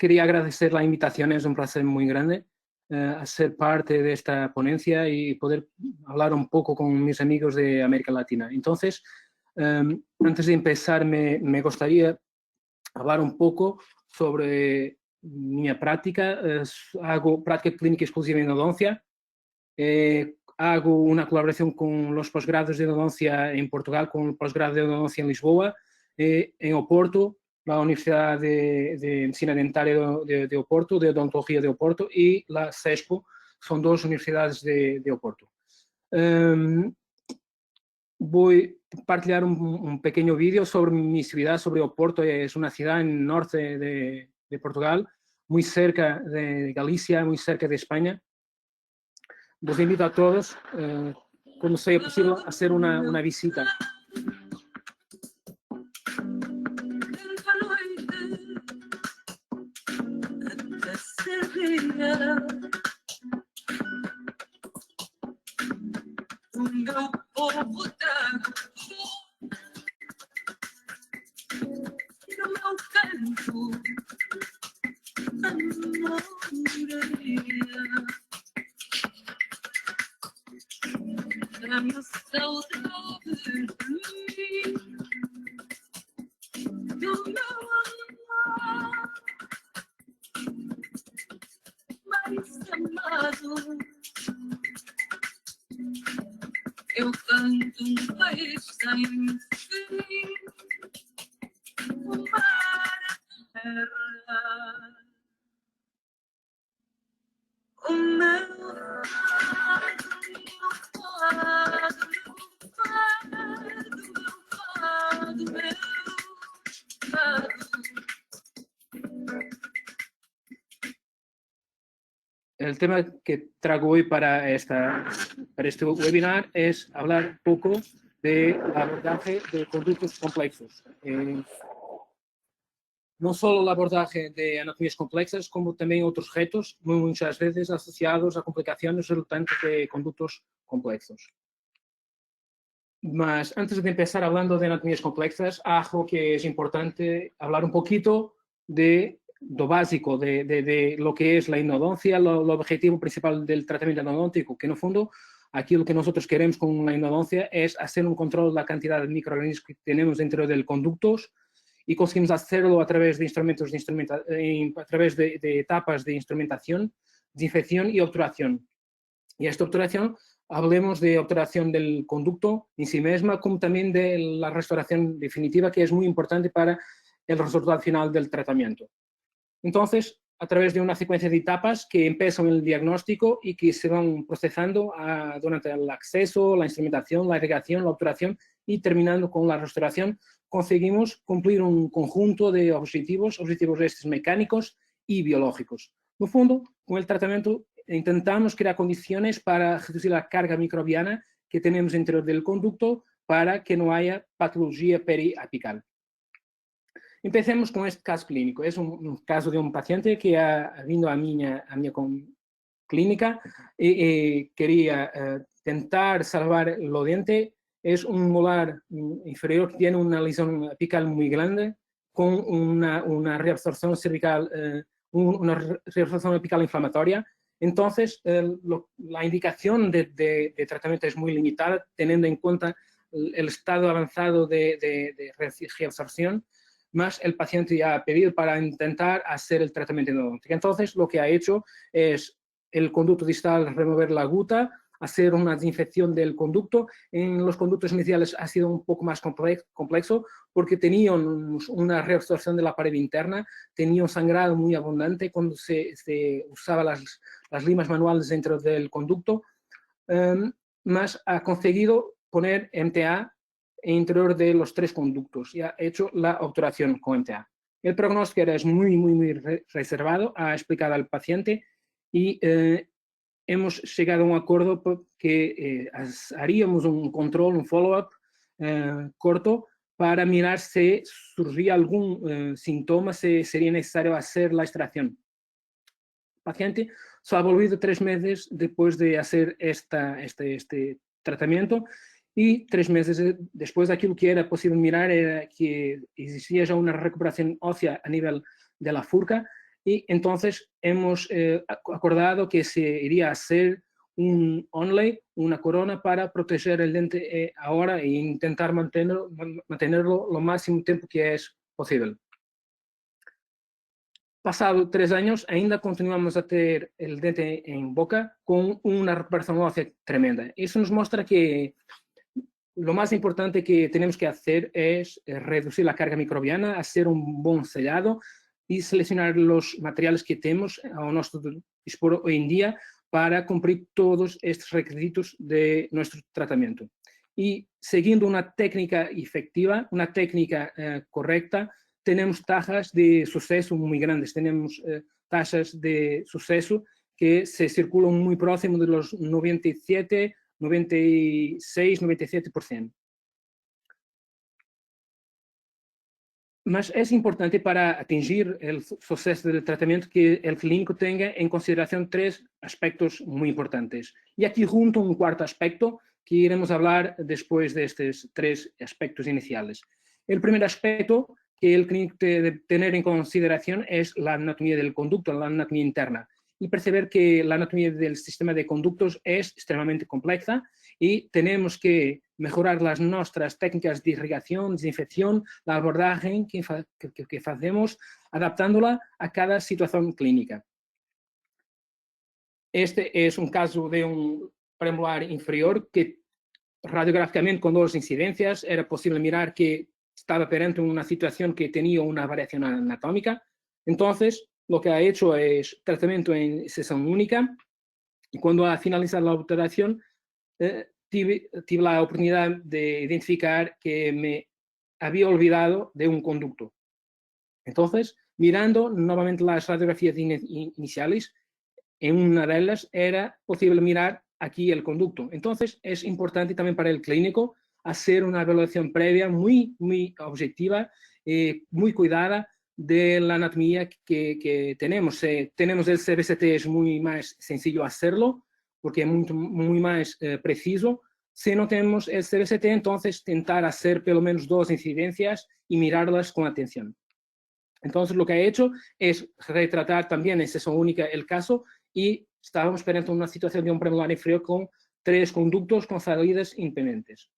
quería agradecer la invitación, es un placer muy grande a ser parte de esta ponencia y poder hablar un poco con mis amigos de América Latina. Entonces, antes de empezar, me gustaría hablar un poco sobre mi práctica. Hago práctica clínica exclusiva en endodoncia. Hago una colaboración con los posgrados de endodoncia en Portugal, con el posgrado de endodoncia en Lisboa, en Oporto, la Universidad de Medicina Dentária de Oporto, de Odontología de Oporto, y la CESPO, son dos universidades de Oporto. Voy a partilhar un pequeño vídeo sobre mi ciudad, sobre Oporto. Es una ciudad en el norte de Portugal, muy cerca de Galicia, muy cerca de España. Los invito a todos, cuando sea posible, a hacer una visita. Eu canto país sem fim, mar, terra, o meu El tema que traigo hoy para este webinar es hablar un poco del abordaje de conductos complejos. No solo el abordaje de anatomías complexas, como también otros retos, muchas veces asociados a complicaciones resultantes de conductos complejos. Mas antes de empezar hablando de anatomías complexas, acho que es importante hablar un poquito de lo básico, de lo que es la endodoncia, el objetivo principal del tratamiento endodóntico, que en el fondo aquí lo que nosotros queremos con la endodoncia es hacer un control de la cantidad de microorganismos que tenemos dentro del conductos, y conseguimos hacerlo a través de instrumentos a través de etapas de instrumentación, desinfección y obturación. Y esta obturación, hablemos de obturación del conducto en sí misma, como también de la restauración definitiva, que es muy importante para el resultado final del tratamiento. Entonces, a través de una secuencia de etapas que empiezan en el diagnóstico y que se van procesando durante el acceso, la instrumentación, la irrigación, la obturación y terminando con la restauración, conseguimos cumplir un conjunto de objetivos estos mecánicos y biológicos. En el fondo, con el tratamiento intentamos crear condiciones para reducir la carga microbiana que tenemos dentro del conducto para que no haya patología periapical. Empecemos con este caso clínico. Es un caso de un paciente que ha vindo a minha clínica y quería tentar salvar el diente. Es un molar inferior que tiene una lesión apical muy grande, con una reabsorción cervical, una reabsorción apical inflamatoria. Entonces, la indicación de tratamiento es muy limitada, teniendo en cuenta el estado avanzado de reabsorción, más el paciente ya ha pedido para intentar hacer el tratamiento endodóntico. Entonces, lo que ha hecho es el conducto distal, remover la guta, hacer una desinfección del conducto. En los conductos iniciales ha sido un poco más complejo porque tenían una reabsorción de la pared interna, tenía un sangrado muy abundante cuando se usaba las limas manuales dentro del conducto, más ha conseguido poner MTA interior de los 3 conductos y ha hecho la obturación con MTA. El pronóstico era muy reservado, ha explicado al paciente y hemos llegado a un acuerdo que haríamos un control, un follow-up corto para mirar si surgía algún síntoma, si sería necesario hacer la extracción. El paciente se ha volvido 3 meses después de hacer este tratamiento, y 3 meses después, aquilo que era posible mirar era que existía ya una recuperación ósea a nivel de la furca y entonces hemos acordado que se iría a hacer un onlay, una corona para proteger el diente ahora e intentar mantenerlo lo máximo tiempo que es posible. Pasado 3 años, ainda continuamos a ter el diente en boca con una recuperación ósea tremenda. Eso nos muestra que lo más importante que tenemos que hacer es reducir la carga microbiana, hacer un buen sellado y seleccionar los materiales que tenemos a nuestro dispor hoy en día para cumplir todos estos requisitos de nuestro tratamiento. Y siguiendo una técnica efectiva, una técnica correcta, tenemos tasas de suceso muy grandes, tenemos tasas de suceso que se circulan muy próximo de los 97, 96, 97%. Mas es importante para atingir el suceso del tratamiento que el clínico tenga en consideración 3 aspectos muy importantes. Y aquí junto un cuarto aspecto que iremos hablar después de estos 3 aspectos iniciales. El primer aspecto que el clínico debe tener en consideración es la anatomía del conducto, la anatomía interna, y perceber que la anatomía del sistema de conductos es extremadamente compleja y tenemos que mejorar las nuestras técnicas de irrigación, desinfección, la abordaje que hacemos, adaptándola a cada situación clínica. Este es un caso de un premolar inferior que radiográficamente con 2 incidencias era posible mirar que estaba perante una situación que tenía una variación anatómica. Entonces, lo que ha hecho es tratamiento en sesión única y cuando ha finalizado la operación, tive la oportunidad de identificar que me había olvidado de un conducto. Entonces, mirando nuevamente las radiografías iniciales, en una de ellas era posible mirar aquí el conducto. Entonces, es importante también para el clínico hacer una evaluación previa muy objetiva, muy cuidada de la anatomía que tenemos. Tenemos el CBCT, es muy más sencillo hacerlo, porque es muy más preciso. Si no tenemos el CBCT, entonces intentar hacer pelo menos 2 incidencias y mirarlas con atención. Entonces, lo que ha hecho es retratar también en sesión única el caso y estábamos perante una situación de un premolar inferior con 3 conductos con salidas impedentes.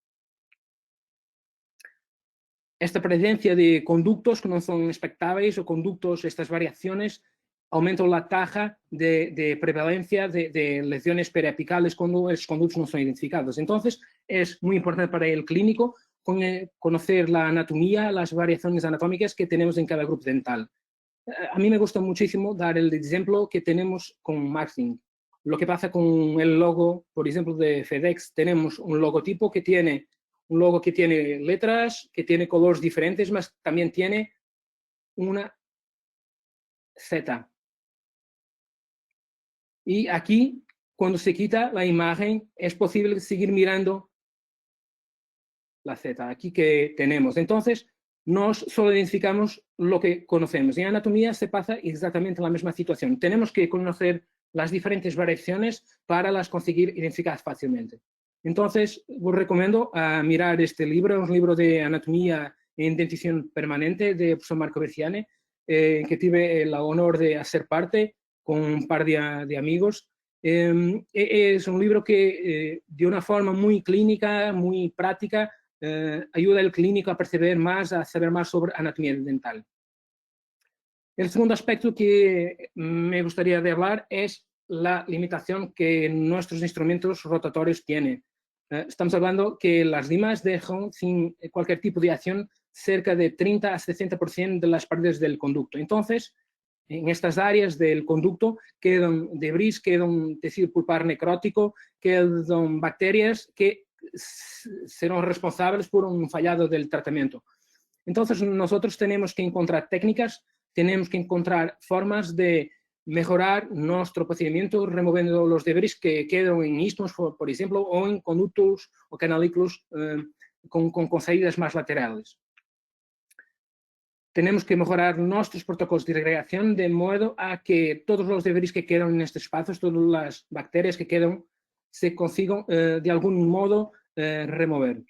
Esta presencia de conductos que no son expectables o conductos, estas variaciones, aumentan la tasa de prevalencia de lesiones periapicales cuando los conductos no son identificados. Entonces, es muy importante para el clínico conocer la anatomía, las variaciones anatómicas que tenemos en cada grupo dental. A mí me gusta muchísimo dar el ejemplo que tenemos con marketing. Lo que pasa con el logo, por ejemplo, de FedEx, tenemos un logotipo que tiene un logo que tiene letras, que tiene colores diferentes, mas también tiene una Z. Y aquí, cuando se quita la imagen, es posible seguir mirando la Z, aquí que tenemos. Entonces, nos solo identificamos lo que conocemos. Y en anatomía se pasa exactamente la misma situación. Tenemos que conocer las diferentes variaciones para las conseguir identificar fácilmente. Entonces, os recomiendo mirar este libro, un libro de anatomía en dentición permanente de profesor Marco Berciane, que tuve el honor de hacer parte con un par de amigos. Es un libro que de una forma muy clínica, muy práctica, ayuda al clínico a perceber más, a saber más sobre anatomía dental. El segundo aspecto que me gustaría de hablar es la limitación que nuestros instrumentos rotatorios tienen. Estamos hablando que las limas dejan sin cualquier tipo de acción cerca de 30 a 60% de las paredes del conducto. Entonces, en estas áreas del conducto quedan debris, quedan tejido pulpar necrótico, quedan bacterias que serán responsables por un fallado del tratamiento. Entonces, nosotros tenemos que encontrar técnicas, tenemos que encontrar formas de mejorar nuestro procedimiento removiendo los debris que quedan en istmos, por ejemplo, o en conductos o canalículos con salidas más laterales. Tenemos que mejorar nuestros protocolos de irrigación de modo a que todos los debris que quedan en estos espacios, todas las bacterias que quedan, se consigan de algún modo remover.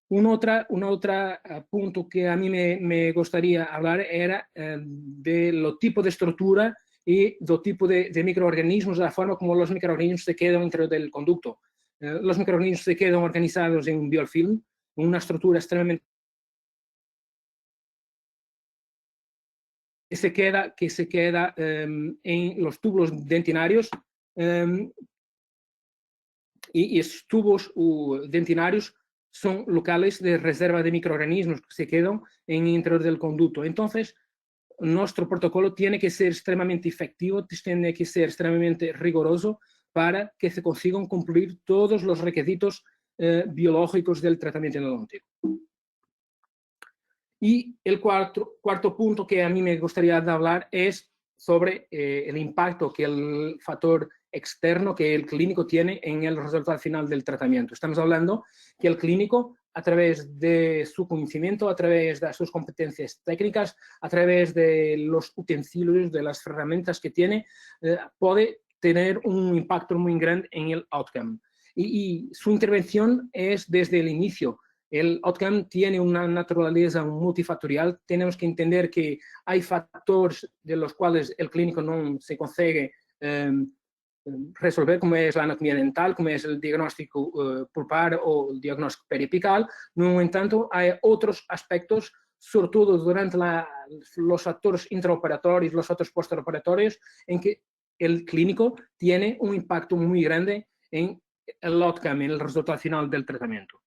Una otra punto que a mí me gustaría hablar era de lo tipo de estructura y do tipo de microorganismos, la forma como los microorganismos se quedan dentro del conducto. Los microorganismos se quedan organizados en un biofilm, una estructura extremadamente que se queda en los túbulos dentinarios y esos tubos dentinarios son locales de reserva de microorganismos que se quedan en el interior del conducto. Entonces, nuestro protocolo tiene que ser extremadamente efectivo, tiene que ser extremadamente riguroso para que se consigan cumplir todos los requisitos biológicos del tratamiento endodóntico. Y el cuarto punto que a mí me gustaría hablar es sobre el impacto que el factor externo, que el clínico tiene en el resultado final del tratamiento. Estamos hablando que el clínico, a través de su conocimiento, a través de sus competencias técnicas, a través de los utensilios, de las herramientas que tiene, puede tener un impacto muy grande en el outcome. Y su intervención es desde el inicio. El outcome tiene una naturaleza multifactorial. Tenemos que entender que hay factores de los cuales el clínico no se consigue resolver, como es la anatomía dental, como es el diagnóstico pulpar o el diagnóstico periapical. No, en tanto, hay otros aspectos, sobre todo durante los factores intraoperatorios, los factores postoperatorios, en que el clínico tiene un impacto muy grande en el outcome, en el resultado final del tratamiento.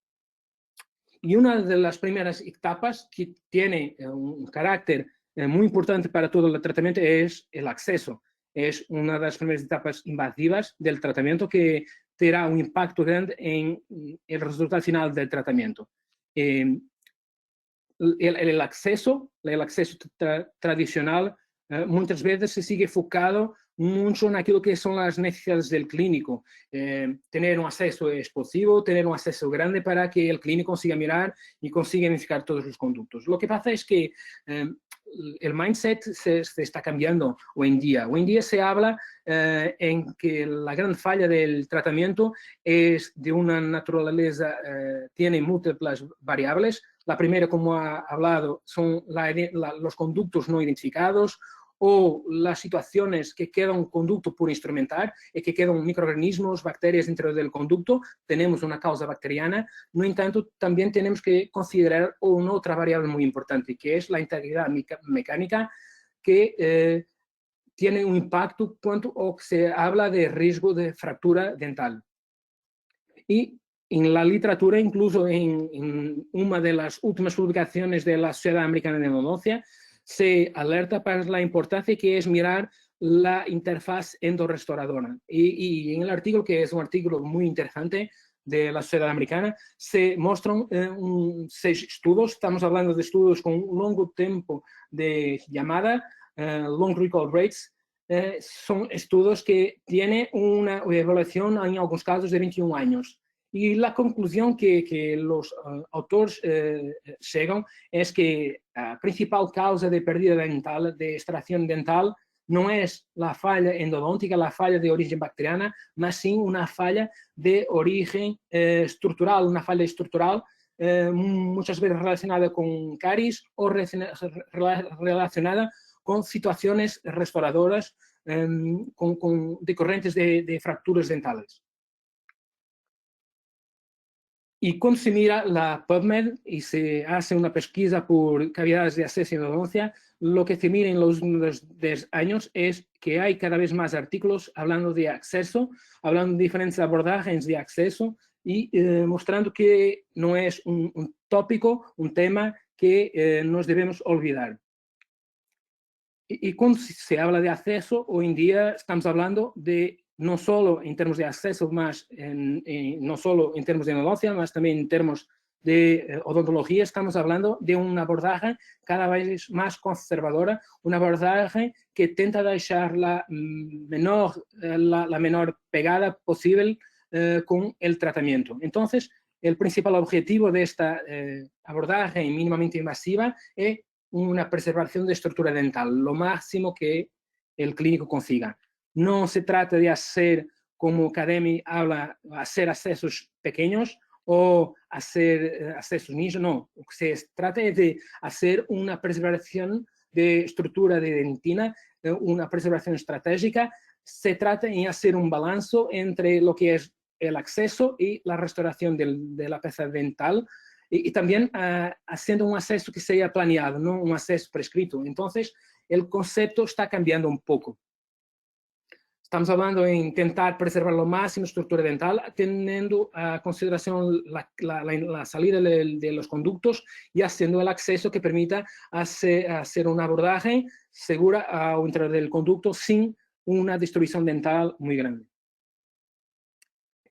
Y una de las primeras etapas que tiene un carácter muy importante para todo el tratamiento es el acceso. Es una de las primeras etapas invasivas del tratamiento que tendrá un impacto grande en el resultado final del tratamiento. El acceso tradicional muchas veces se sigue enfocado mucho en aquello que son las necesidades del clínico. Tener un acceso explosivo, tener un acceso grande para que el clínico consiga mirar y consiga identificar todos los conductos. Lo que pasa es que el mindset se está cambiando hoy en día. Hoy en día se habla en que la gran falla del tratamiento es de una naturaleza, tiene múltiples variables. La primera, como ha hablado, son los conductos no identificados o las situaciones que queda un conducto por instrumentar y que quedan microorganismos, bacterias dentro del conducto. Tenemos una causa bacteriana. No entanto, también tenemos que considerar una otra variable muy importante, que es la integridad mecánica, que tiene un impacto cuando se habla de riesgo de fractura dental. Y en la literatura, incluso en una de las últimas publicaciones de la Sociedad Americana de Endodoncia, se alerta para la importancia que es mirar la interfaz endorestauradora. Y en el artículo, que es un artículo muy interesante de la Sociedad Americana, se muestran 6 estudios. Estamos hablando de estudios con un largo tiempo de llamada, long recall rates. Son estudios que tienen una evaluación en algunos casos de 21 años. Y la conclusión que los autores llegan es que la principal causa de pérdida dental, de extracción dental, no es la falla endodóntica, la falla de origen bacteriana, más sí una falla de origen estructural, una falla estructural muchas veces relacionada con caries o relacionada con situaciones restauradoras decorrentes de fracturas dentales. Y cuando se mira la PubMed y se hace una pesquisa por cavidades de acceso y endodoncia, lo que se mira en los últimos 10 años es que hay cada vez más artículos hablando de acceso, hablando de diferentes abordajes de acceso y mostrando que no es un tópico, un tema que nos debemos olvidar. Y cuando se habla de acceso, hoy en día estamos hablando de no solo en términos de acceso, más no solo en términos de endodoncia, más también en términos de odontología. Estamos hablando de un abordaje cada vez más conservadora, un abordaje que intenta dejar la menor pegada posible con el tratamiento. Entonces, el principal objetivo de esta abordaje mínimamente invasiva es una preservación de estructura dental, lo máximo que el clínico consiga. No se trata de hacer, como Academy habla, hacer accesos pequeños o hacer accesos nicho, no. Lo que se trata es de hacer una preservación de estructura de dentina, una preservación estratégica. Se trata de hacer un balance entre lo que es el acceso y la restauración de la pieza dental, y también haciendo un acceso que sea planeado, no un acceso prescrito. Entonces, el concepto está cambiando un poco. Estamos hablando de intentar preservar lo máximo estructura dental, teniendo a consideración la salida de los conductos y haciendo el acceso que permita hacer un abordaje segura al interior del conducto sin una distribución dental muy grande.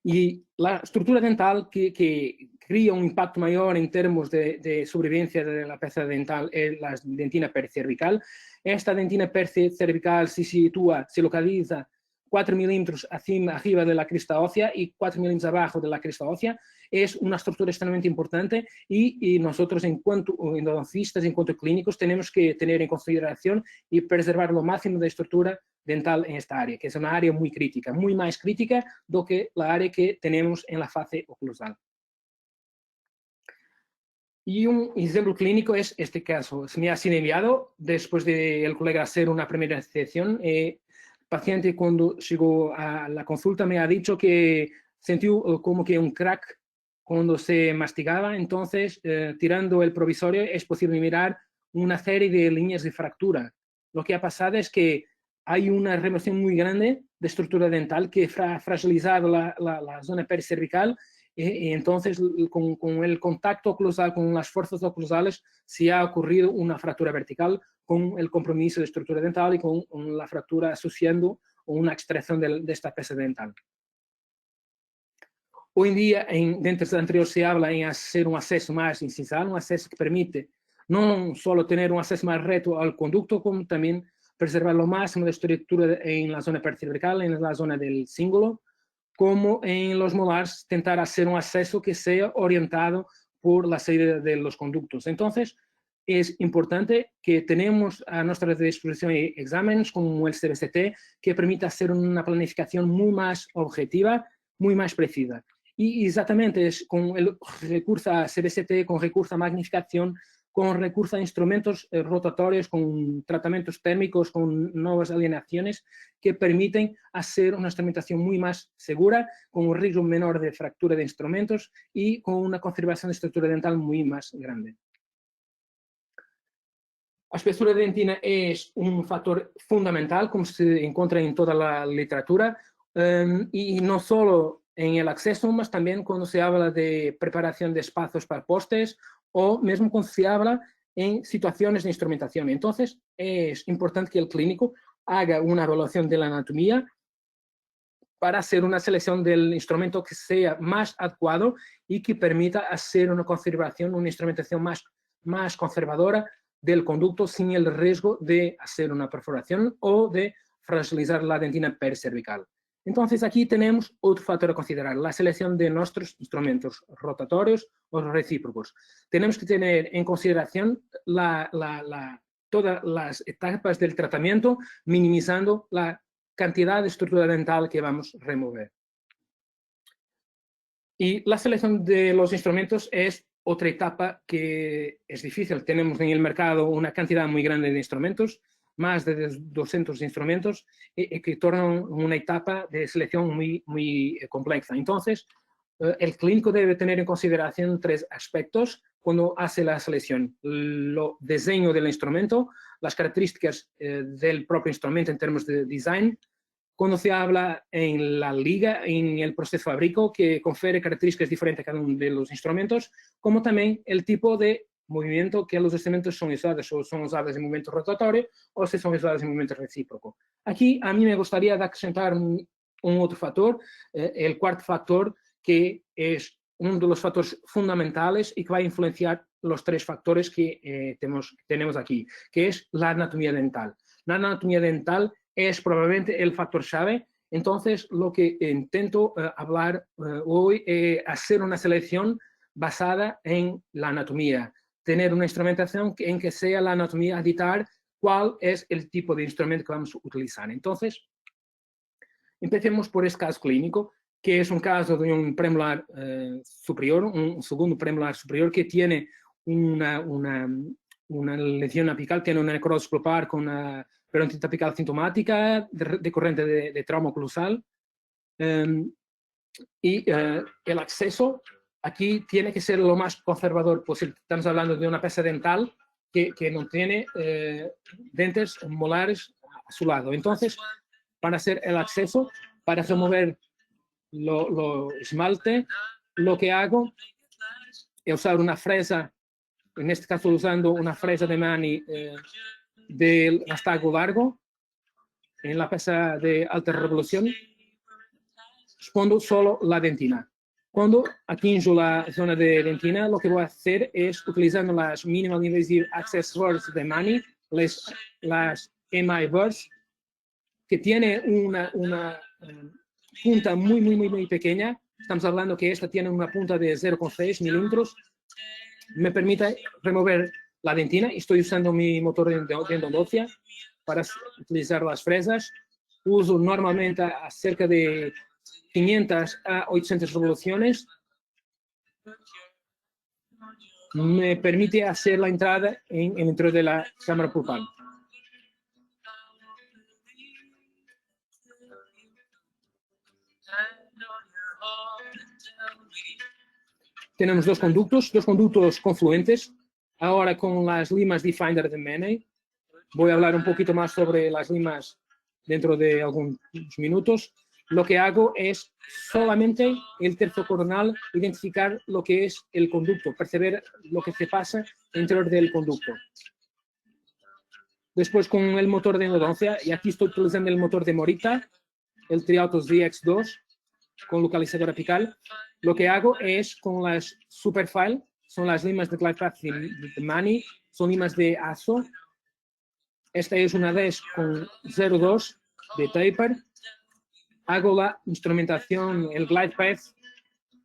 Y la estructura dental que crea un impacto mayor en términos de sobrevivencia de la pieza dental es la dentina pericervical. Esta dentina pericervical se localiza 4 milímetros arriba de la cresta ósea y 4 milímetros abajo de la cresta ósea. Es una estructura extremadamente importante y nosotros, en cuanto endodoncistas, en cuanto clínicos, tenemos que tener en consideración y preservar lo máximo de estructura dental en esta área, que es una área muy crítica, muy más crítica do que la área que tenemos en la fase oclusal. Y un ejemplo clínico es este caso. Se me ha sido enviado después de el colega hacer una primera sesión. El paciente, cuando llegó a la consulta, me ha dicho que sintió como que un crack cuando se masticaba. Entonces, tirando el provisorio, es posible mirar una serie de líneas de fractura. Lo que ha pasado es que hay una remoción muy grande de estructura dental que ha fragilizado la zona pericervical. Y entonces, con el contacto oclusal, con las fuerzas oclusales, se ha ocurrido una fractura vertical con el compromiso de estructura dental y con la fractura asociando una extracción de esta pieza dental. Hoy en día, en dientes anteriores se habla en hacer un acceso más incisal, un acceso que permite no solo tener un acceso más recto al conducto, como también preservar lo máximo de estructura en la zona pericervical, en la zona del cíngulo, como en los molares tentar hacer un acceso que sea orientado por la salida de los conductos. Entonces, es importante que tenemos a nuestra disposición exámenes como el CBCT que permita hacer una planificación muy más objetiva, muy más precisa. Y exactamente es con el recurso a CBCT, con recurso a magnificación, con recurso a instrumentos rotatorios, con tratamientos térmicos, con nuevas alineaciones que permiten hacer una instrumentación muy más segura, con un riesgo menor de fractura de instrumentos y con una conservación de estructura dental muy más grande. La espesura dentina es un factor fundamental, como se encuentra en toda la literatura, y no solo en el acceso, mas también cuando se habla de preparación de espacios para postes o mismo cuando se habla en situaciones de instrumentación. Entonces, es importante que el clínico haga una evaluación de la anatomía para hacer una selección del instrumento que sea más adecuado y que permita hacer una conservación, una instrumentación más conservadora del conducto sin el riesgo de hacer una perforación o de fragilizar la dentina pericervical. Entonces, aquí tenemos otro factor a considerar, la selección de nuestros instrumentos rotatorios o recíprocos. Tenemos que tener en consideración todas las etapas del tratamiento, minimizando la cantidad de estructura dental que vamos a remover. Y la selección de los instrumentos es otra etapa que es difícil. Tenemos en el mercado una cantidad muy grande de instrumentos, más de 200 instrumentos, que tornan una etapa de selección muy compleja. Entonces, el clínico debe tener en consideración 3 aspectos cuando hace la selección: el diseño del instrumento, las características del propio instrumento en términos de design, cuando se habla en la liga, en el proceso fabrico, que confiere características diferentes a cada uno de los instrumentos, como también el tipo de movimiento que los instrumentos son usados, o son usados en movimiento rotatorio o si son usados en movimiento recíproco. Aquí a mí me gustaría acrescentar un otro factor, el cuarto factor, que es uno de los factores fundamentales y que va a influenciar los 3 factores que tenemos aquí, que es la anatomía dental. La anatomía dental es probablemente el factor clave. Entonces, lo que intento hablar hoy es hacer una selección basada en la anatomía, tener una instrumentación en que sea la anatomía a dictar cuál es el tipo de instrumento que vamos a utilizar. Entonces, empecemos por este caso clínico. que es un caso de un premolar superior, un segundo premolar superior que tiene una lesión apical, tiene una necrosis pulpar con una periodontitis apical sintomática decorrente de trauma oclusal. Y el acceso aquí tiene que ser lo más conservador posible. Estamos hablando de una pieza dental que no tiene dientes molares a su lado. Entonces, para hacer el acceso, para remover lo esmalte, lo que hago es usar una fresa, en este caso usando una fresa de Mani del rastago largo, en la pieza de alta revolución, expondo solo la dentina. Cuando atingo la zona de dentina, lo que voy a hacer es, utilizando las Minimal Invasive Access Burrs de Mani, las MI Burrs, que tiene una punta muy pequeña. Estamos hablando que esta tiene una punta de 0,6 milímetros. Me permite remover la dentina. Estoy usando mi motor de endodoncia para utilizar las fresas. Uso normalmente a cerca de 500 a 800 revoluciones. Me permite hacer la entrada en el interior de la cámara pulpar. Tenemos dos conductos confluentes. Ahora con las limas Defender de Mani. Voy a hablar un poquito más sobre las limas dentro de algunos minutos. Lo que hago es solamente el tercio coronal identificar lo que es el conducto, percibir lo que se pasa dentro del conducto. Después con el motor de endodoncia, y aquí estoy utilizando el motor de Morita, el Triautos DX2, con localizador apical. Lo que hago es con las Superfile, son las limas de Glide Path de Mani, son limas de ASO. Esta es una DES con 0,2 de taper. Hago la instrumentación, el Glide Path,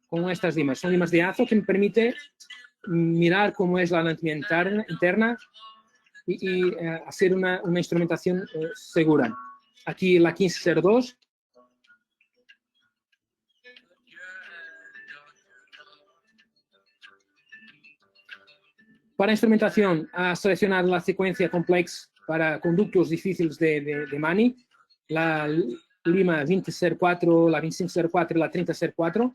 con estas limas. Son limas de ASO que me permite mirar cómo es la anatomía interna y hacer una instrumentación segura. Aquí la 1502. Para instrumentación, a seleccionar la secuencia complex para conductos difíciles de Mani, la lima 2004, la 2504 y la 3004,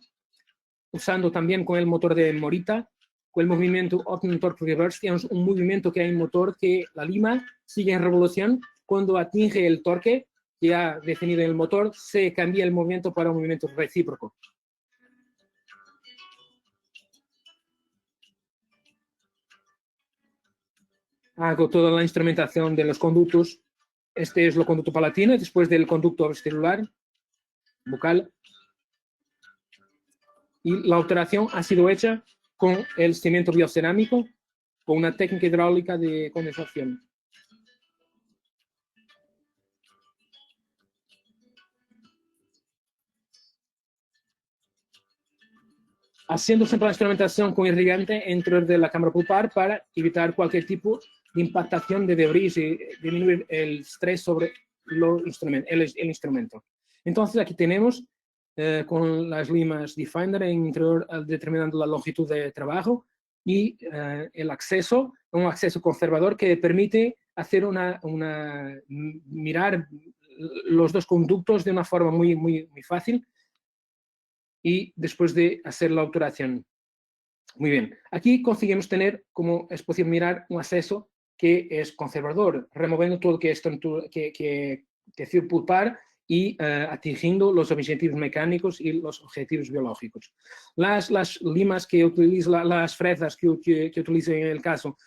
usando también con el motor de Morita, con el movimiento Optimum Torque Reverse. Tenemos un movimiento que hay en motor que la lima sigue en revolución. Cuando atinge el torque que ha definido en el motor, se cambia el movimiento para un movimiento recíproco. Hago toda la instrumentación de los conductos. Este es el conducto palatino, después del conducto vestibular, bucal. Y la alteración ha sido hecha con el cemento biocerámico, con una técnica hidráulica de condensación. Haciendo siempre la instrumentación con irrigante dentro de la cámara pulpar para evitar cualquier tipo de impactación de debris y disminuir el estrés sobre el instrumento. Entonces aquí tenemos con las limas Defender en interior determinando la longitud de trabajo y el acceso, un acceso conservador que permite hacer mirar los dos conductos de una forma muy fácil y después de hacer la obturación. Muy bien, aquí conseguimos tener, como es posible mirar, un acceso que es conservador, removiendo todo que es tejido pulpar y atingiendo los objetivos mecánicos y los objetivos biológicos. Las limas que utilizo, las fresas que utilizo en el caso,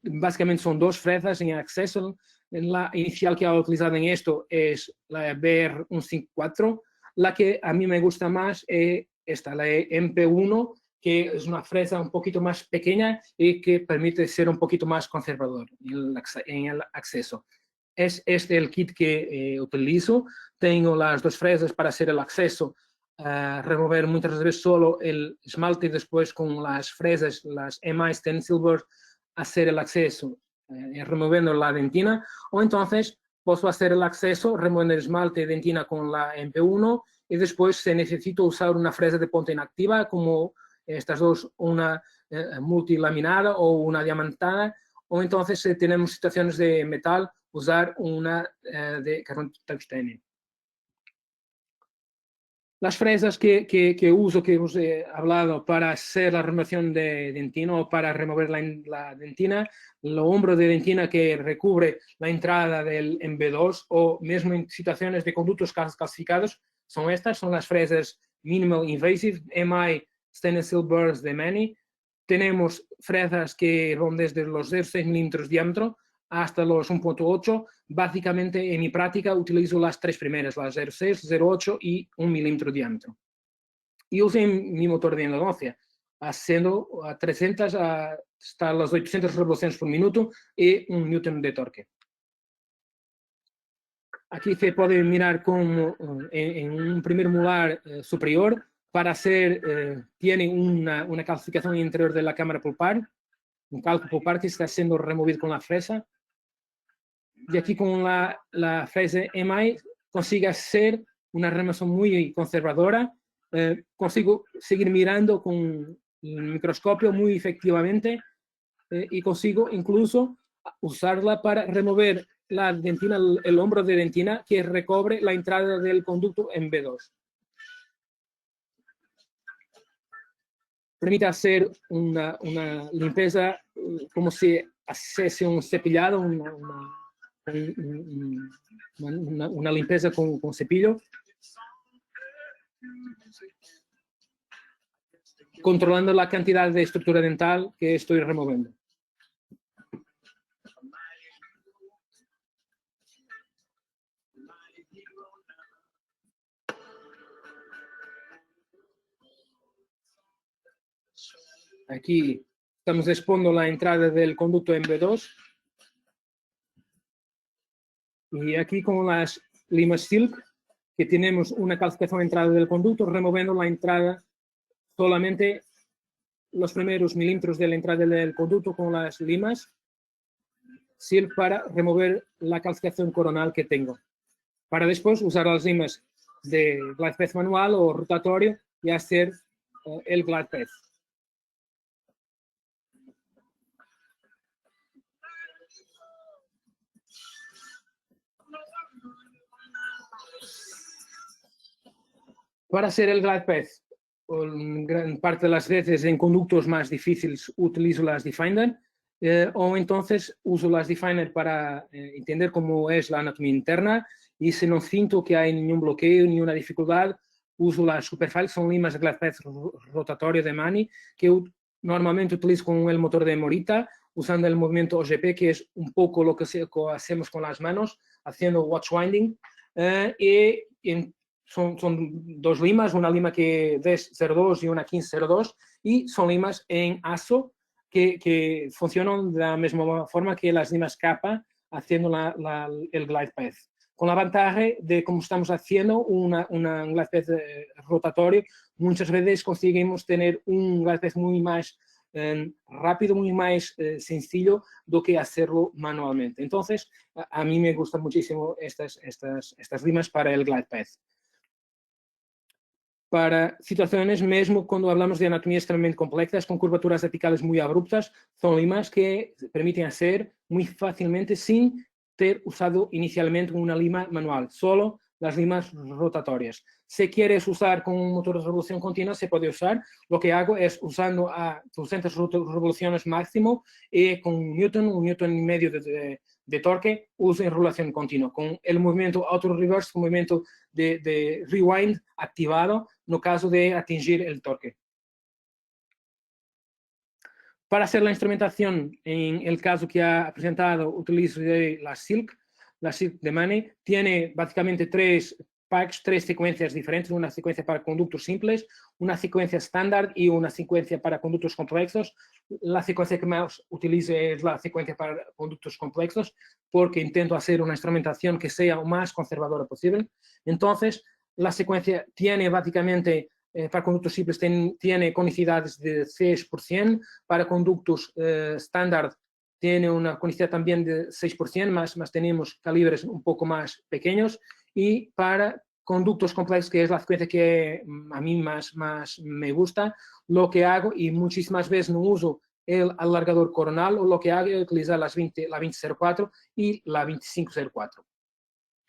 básicamente son dos fresas en acceso. La inicial que he utilizado en esto es la BR 154. La que a mí me gusta más es esta, la MP1, que es una fresa un poquito más pequeña y que permite ser un poquito más conservador en el acceso. Es este el kit que utilizo. Tengo las dos fresas para hacer el acceso, remover muchas veces solo el esmalte y después con las fresas, las MI Stencil Burrs, hacer el acceso removiendo la dentina, o entonces puedo hacer el acceso removiendo el esmalte de dentina con la MP1 y después se necesita usar una fresa de punta inactiva, como estas dos, una multilaminada o una diamantada, o entonces si tenemos situaciones de metal, usar una de carbón tungsteno. Las fresas que uso, que os he hablado para hacer la remoción de dentina o para remover la dentina, el hombro de dentina que recubre la entrada del MB2 o mismo en situaciones de conductos calcificados, son estas, son las fresas Minimal Invasive MI Stainless Steel Burrs de Mani. Tenemos fresas que van desde los 0,6 milímetros de diámetro hasta los 1,8. Básicamente, en mi práctica, utilizo las tres primeras, las 0,6, 0,8 y 1 milímetro de diámetro. Y uso mi motor de endodoncia, haciendo a 300 hasta las 800 revoluciones por minuto y 1 newton de torque. Aquí se puede mirar como en un primer molar superior, para hacer, tiene una calcificación interior de la cámara pulpar, un calco pulpar que está siendo removido con la fresa. Y aquí con la fresa MI consigo hacer una remoción muy conservadora, consigo seguir mirando con el microscopio muy efectivamente y consigo incluso usarla para remover la dentina, el hombro de dentina que recubre la entrada del conducto MB2. Permite hacer una limpieza como si hiciese un cepillado, una limpieza con cepillo, controlando la cantidad de estructura dental que estoy removiendo. Aquí estamos expondo la entrada del conducto MB2. Y aquí con las limas silk, que tenemos una calcificación de entrada del conducto, removiendo la entrada solamente los primeros milímetros de la entrada del conducto con las limas silk para remover la calcificación coronal que tengo. Para después usar las limas de glide path manual o rotatorio y hacer el glide path. Para hacer el glide path, en gran parte de las veces en conductos más difíciles utilizo las Definer, o entonces uso las Definer para entender cómo es la anatomía interna, y si no siento que hay ningún bloqueo ni una dificultad, uso las Superfile, son limas de glide path rotatorio de Mani, que normalmente utilizo con el motor de Morita, usando el movimiento OGP, que es un poco lo que hacemos con las manos, haciendo watch winding, son dos limas, una lima que es 02 y una 1502, y son limas en ASO que funcionan de la misma forma que las limas capa haciendo el glide path. Con la ventaja de, como estamos haciendo un glide path rotatorio, muchas veces conseguimos tener un glide path muy más rápido, muy más sencillo do que hacerlo manualmente. Entonces, a mí me gustan muchísimo estas limas para el glide path. Para situaciones, mesmo cuando hablamos de anatomía extremadamente complejas, con curvaturas apicales muy abruptas, son limas que permiten hacer muy fácilmente sin ter usado inicialmente una lima manual, solo las limas rotatorias. Si quieres usar con un motor de revolución continua, se puede usar. Lo que hago es usando a 200 revoluciones máximo y con un newton y medio de torque, uso en revolución continua, con el movimiento auto-reverse, el movimiento de rewind activado, no caso de atingir el torque. Para hacer la instrumentación, en el caso que ha presentado, utilizo la Silk de Mani. Tiene básicamente tres packs, tres secuencias diferentes, una secuencia para conductos simples, una secuencia estándar y una secuencia para conductos complejos. La secuencia que más utilizo es la secuencia para conductos complejos, porque intento hacer una instrumentación que sea lo más conservadora posible. Entonces, la secuencia tiene básicamente, para conductos simples, tiene conicidades de 6%, para conductos estándar tiene una conicidad también de 6%, más tenemos calibres un poco más pequeños, y para conductos complejos, que es la secuencia que a mí más me gusta, lo que hago, y muchísimas veces no uso el alargador coronal, o lo que hago es utilizar la 2004 y la 2504.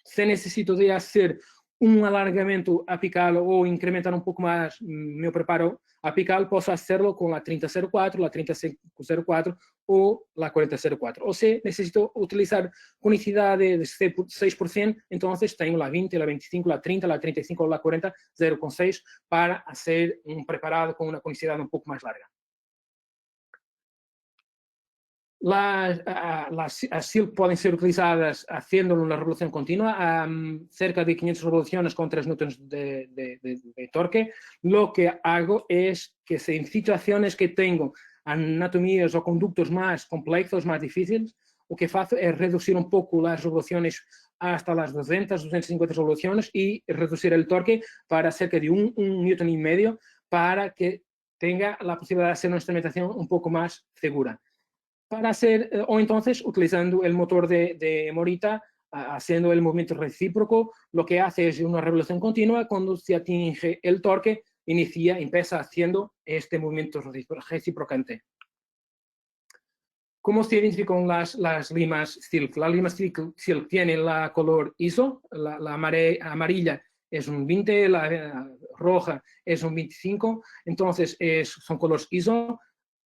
Si necesito de hacer un alargamento apical o incrementar un poco más mi preparo apical, puedo hacerlo con la 3004, la 3504 o la 4004. O si necesito utilizar conicidad de 6%, entonces tengo la 20, la 25, la 30, la 35 o la 40, 0,6 para hacer un preparado con una conicidad un poco más larga. Las silk pueden ser utilizadas haciendo una revolución continua, cerca de 500 revoluciones con 3 newtons de torque. Lo que hago es que en situaciones que tengo anatomías o conductos más complejos, más difíciles, lo que hago es reducir un poco las revoluciones hasta las 200, 250 revoluciones y reducir el torque para cerca de un newton y medio, para que tenga la posibilidad de hacer una instrumentación un poco más segura. Para hacer, o entonces utilizando el motor de Morita, haciendo el movimiento recíproco, lo que hace es una revolución continua. Cuando se atinge el torque, empieza haciendo este movimiento reciprocante. ¿Cómo se identifican las limas silk? La lima silk tiene la color ISO, la amarilla es un 20, la roja es un 25, entonces son colores ISO.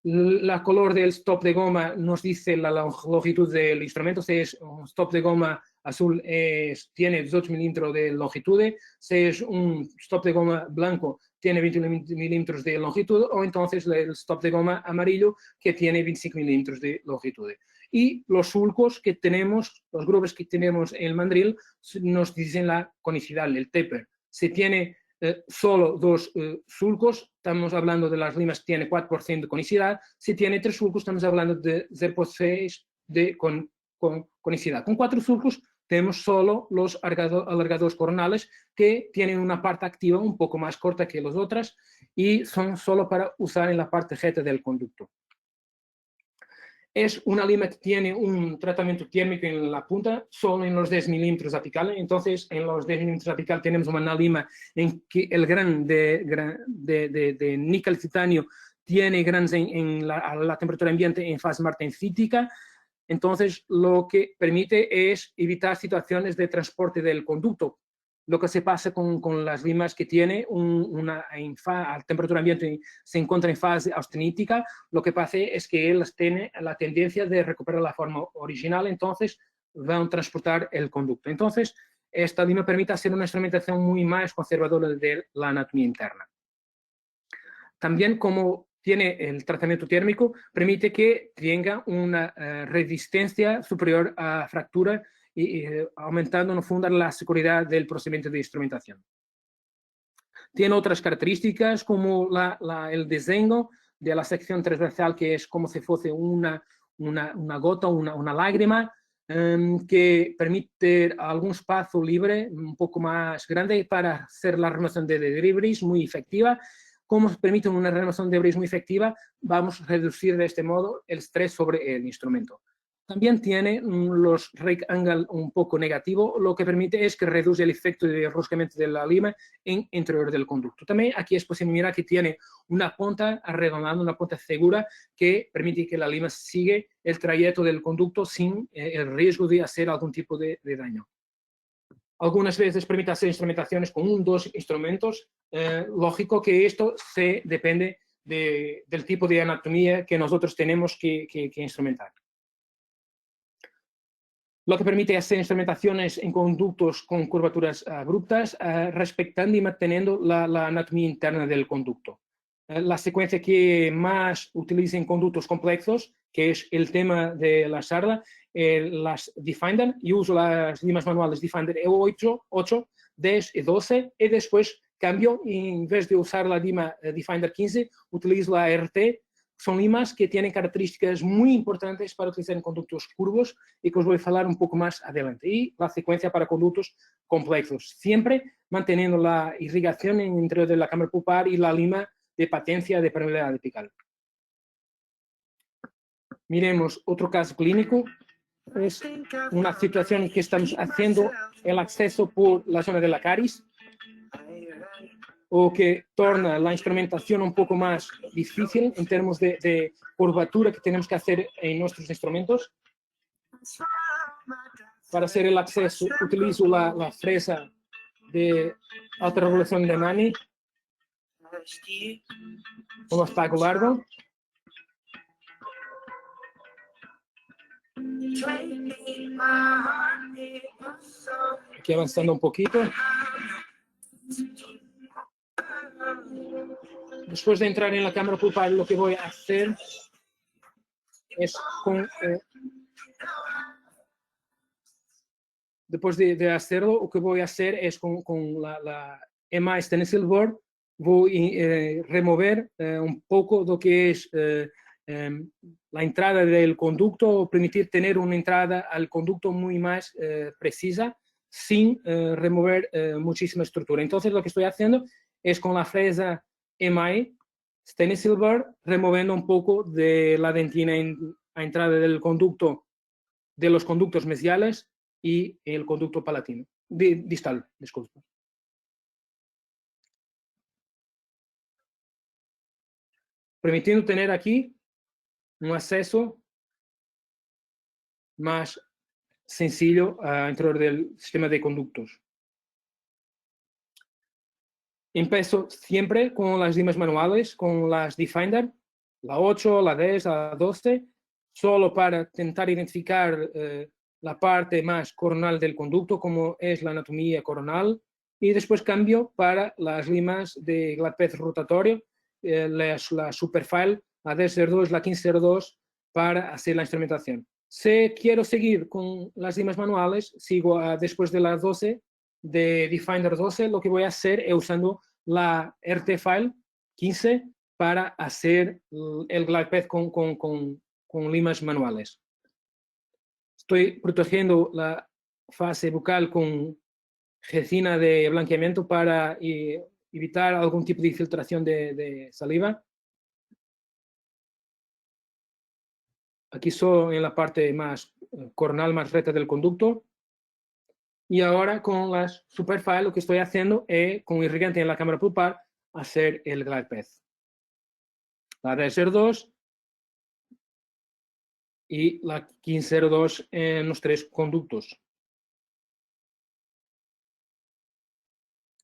La color del stop de goma nos dice la longitud del instrumento. Si es un stop de goma azul, tiene 18 milímetros de longitud. Si es un stop de goma blanco, tiene 21 milímetros de longitud, o entonces el stop de goma amarillo, que tiene 25 milímetros de longitud. Y los sulcos que tenemos, los grooves que tenemos en el mandril, nos dicen la conicidad, el taper. Si tiene solo 2 sulcos, estamos hablando de las limas que tiene 4% de conicidad. Si tiene 3 sulcos, estamos hablando de 0,6 de conicidad. Con 4 sulcos tenemos solo los alargadores coronales, que tienen una parte activa un poco más corta que las otras y son solo para usar en la parte recta del conducto. Es una lima que tiene un tratamiento térmico en la punta, solo en los 10 milímetros apicales. Entonces, en los 10 milímetros apicales tenemos una lima en que el gran de níquel titanio tiene granos a la temperatura ambiente en fase martensítica. Entonces, lo que permite es evitar situaciones de transporte del conducto. Lo que se pasa con las limas que tiene a temperatura ambiente se encuentra en fase austenítica, lo que pasa es que ellas tienen la tendencia de recuperar la forma original, entonces van a transportar el conducto. Entonces, esta lima permite hacer una instrumentación muy más conservadora de la anatomía interna. También, como tiene el tratamiento térmico, permite que tenga una resistencia superior a fractura, y aumentando en fondo la seguridad del procedimiento de instrumentación. Tiene otras características, como el diseño de la sección transversal, que es como si fuese una gota, una lágrima, que permite algún espacio libre un poco más grande para hacer la remoción de debris muy efectiva. Como permite una remoción de debris muy efectiva, vamos a reducir de este modo el estrés sobre el instrumento. También tiene los rake angle un poco negativo, lo que permite es que reduce el efecto de enroscamiento de la lima en el interior del conducto. También aquí es posible mirar que tiene una punta arredondada, una punta segura, que permite que la lima siga el trayecto del conducto sin el riesgo de hacer algún tipo de daño. Algunas veces permite hacer instrumentaciones con 1 o 2 instrumentos. Lógico que esto depende del tipo de anatomía que nosotros tenemos que instrumentar. Lo que permite hacer instrumentaciones en conductos con curvaturas abruptas, respetando y manteniendo la anatomía interna del conducto. La secuencia que más utiliza en conductos complejos, que es el tema de la sarda, las Defender. Yo uso las limas manuales Defender E8, 8, 10 y 12, y después cambio, y en vez de usar la lima Defender 15, utilizo la RT. Son limas que tienen características muy importantes para utilizar en conductos curvos y que os voy a hablar un poco más adelante. Y la secuencia para conductos complejos, siempre manteniendo la irrigación en el interior de la cámara pulpar y la lima de patencia de permeabilidad apical. Miremos otro caso clínico. Es una situación en que estamos haciendo el acceso por la zona de la caries. o que torna la instrumentación un poco más difícil en términos de curvatura que tenemos que hacer en nuestros instrumentos. Para hacer el acceso utilizo la fresa de alta regulación de Mani, un espacio largo. Aquí avanzando un poquito. Después de entrar en la cámara pulpar, lo que voy a hacer es después de hacerlo, lo que voy a hacer es con la EMI Stencil Board, voy a remover un poco lo que es la entrada del conducto, permitir tener una entrada al conducto muy más precisa, sin remover muchísima estructura. Entonces, lo que estoy haciendo es con la fresa EMI Stencil Board, removiendo un poco de la dentina a entrada del conducto, de los conductos mesiales y el conducto palatino, distal, disculpa. Permitiendo tener aquí un acceso más sencillo interior del sistema de conductos. Empiezo siempre con las limas manuales, con las Defender, la 8, la 10, la 12, solo para intentar identificar la parte más coronal del conducto, como es la anatomía coronal, y después cambio para las limas de Gladpath rotatorio, la Superfile, la 1002, la 1502, para hacer la instrumentación. Si quiero seguir con las limas manuales, sigo después de las 12, de Defender 12, lo que voy a hacer es usando la RT-File 15 para hacer el Gladpath con limas manuales. Estoy protegiendo la fase bucal con resina de blanqueamiento para evitar algún tipo de infiltración de saliva. Aquí solo en la parte más coronal, más recta del conducto. Y ahora con las Superfile lo que estoy haciendo es, con irrigante en la cámara pulpar, hacer el Gladpath. La DSR2 y la 1502 en los 3 conductos.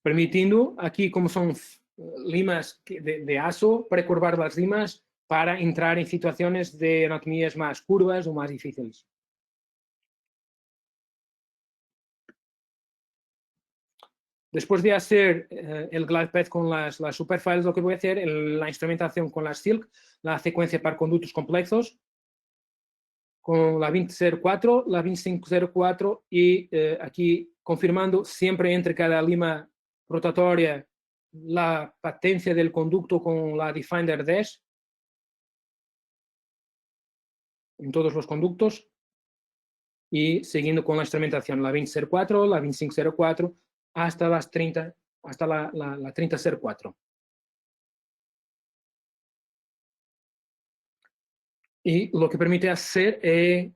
Permitiendo aquí, como son limas de ASO, precurvar las limas para entrar en situaciones de anatomías más curvas o más difíciles. Después de hacer el Gladpath con las Superfiles, lo que voy a hacer en la instrumentación con las Silk, la secuencia para conductos complejos, con la 2004, la 2504 y aquí confirmando siempre entre cada lima rotatoria la patencia del conducto con la Defender 10 en todos los conductos y siguiendo con la instrumentación la 2004, la 2504 hasta las 30, hasta la 3004. Y lo que permite hacer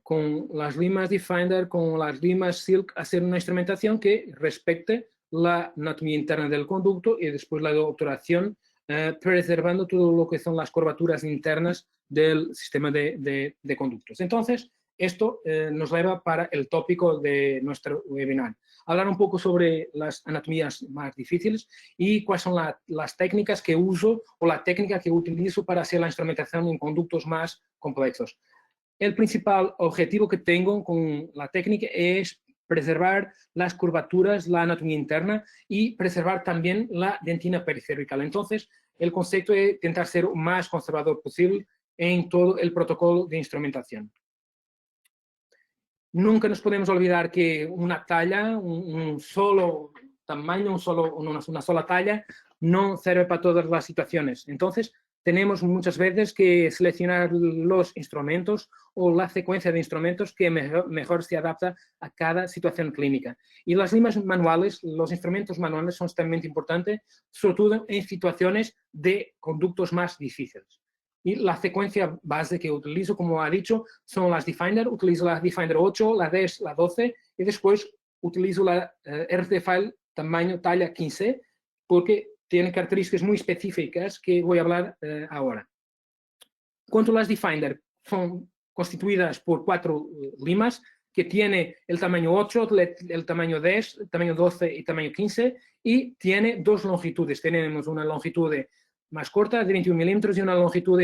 con las limas Defender, con las limas Silk, hacer una instrumentación que respecte la anatomía interna del conducto y después la obturación, preservando todo lo que son las curvaturas internas del sistema de conductos. Entonces, esto nos lleva para el tópico de nuestro webinar. Hablar un poco sobre las anatomías más difíciles y cuáles son las técnicas que uso o la técnica que utilizo para hacer la instrumentación en conductos más complejos. El principal objetivo que tengo con la técnica es preservar las curvaturas, la anatomía interna y preservar también la dentina periférica. Entonces, el concepto es intentar ser lo más conservador posible en todo el protocolo de instrumentación. Nunca nos podemos olvidar que una talla, un solo tamaño, una sola talla, no sirve para todas las situaciones. Entonces, tenemos muchas veces que seleccionar los instrumentos o la secuencia de instrumentos que mejor se adapta a cada situación clínica. Y las limas manuales, los instrumentos manuales son extremadamente importantes, sobre todo en situaciones de conductos más difíciles. Y la secuencia base que utilizo, como ha dicho, son las Defender. Utilizo la Defender 8, la 10, la 12 y después utilizo la RT-File tamaño talla 15 porque tiene características muy específicas que voy a hablar ahora. Cuanto las Defender, son constituidas por 4 limas que tiene el tamaño 8, el tamaño 10, el tamaño 12 y tamaño 15, y tiene 2 longitudes. Tenemos una longitud más corta de 21 milímetros y una longitud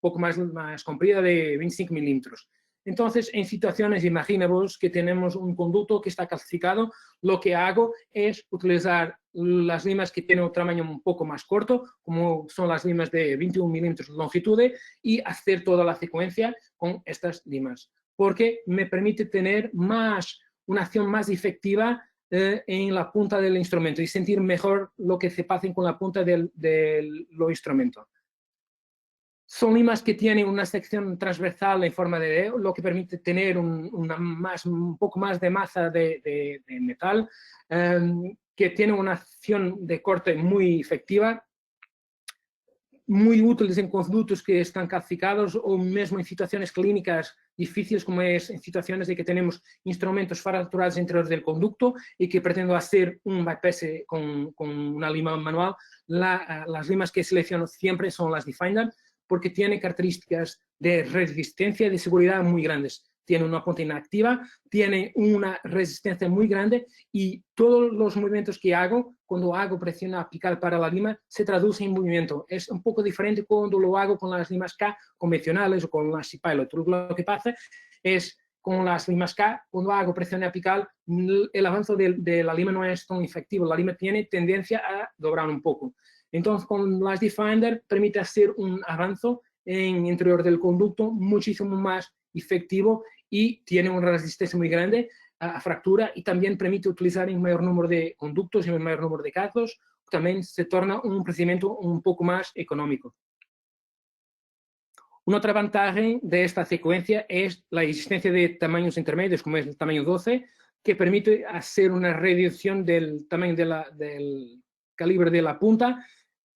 poco más comprida de 25 milímetros. Entonces, en situaciones, imaginemos que tenemos un conducto que está calcificado, lo que hago es utilizar las limas que tienen un tamaño un poco más corto, como son las limas de 21 milímetros de longitud, y hacer toda la secuencia con estas limas, porque me permite tener una acción más efectiva en la punta del instrumento y sentir mejor lo que se pasa con la punta del instrumento. Son limas que tienen una sección transversal en forma de dedo, lo que permite tener un poco más de masa de metal, que tiene una acción de corte muy efectiva, muy útiles en conductos que están calcificados o mismo en situaciones clínicas difíciles, como es en situaciones de que tenemos instrumentos fracturados interiores del conducto y que pretendo hacer un bypass con una lima manual. Las limas que selecciono siempre son las Defender, porque tiene características de resistencia y de seguridad muy grandes. Tiene una punta inactiva, tiene una resistencia muy grande y todos los movimientos que hago, cuando hago presión apical para la lima, se traduce en movimiento. Es un poco diferente cuando lo hago con las limas K convencionales o con las C-Pilot. Lo que pasa es con las limas K, cuando hago presión apical, el avance de la lima no es tan efectivo. La lima tiene tendencia a doblar un poco. Entonces, con las Defender permite hacer un avance en el interior del conducto muchísimo más efectivo y tiene una resistencia muy grande a fractura y también permite utilizar un mayor número de conductos y un mayor número de casos. También se torna un procedimiento un poco más económico. Una otra ventaja de esta secuencia es la existencia de tamaños intermedios, como es el tamaño 12, que permite hacer una reducción del tamaño del calibre de la punta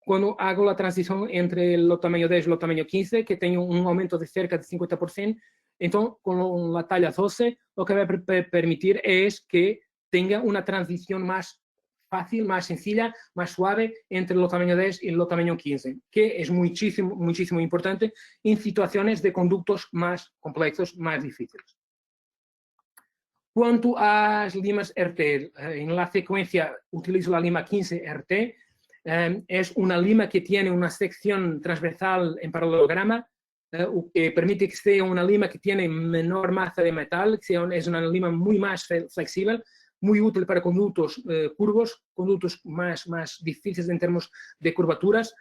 cuando hago la transición entre el tamaño 10 y el tamaño 15, que tengo un aumento de cerca de 50%. Entonces, con la talla 12, lo que va a permitir es que tenga una transición más fácil, más sencilla, más suave entre el tamaño 10 y el tamaño 15, que es muchísimo, muchísimo importante en situaciones de conductos más complejos, más difíciles. Cuanto a las limas RT, en la secuencia utilizo la lima 15 RT, es una lima que tiene una sección transversal en paralelograma, que permite que sea una lima que tiene menor masa de metal, que es una lima muy más flexible, muy útil para conductos curvos, conductos más difíciles en términos de curvaturas.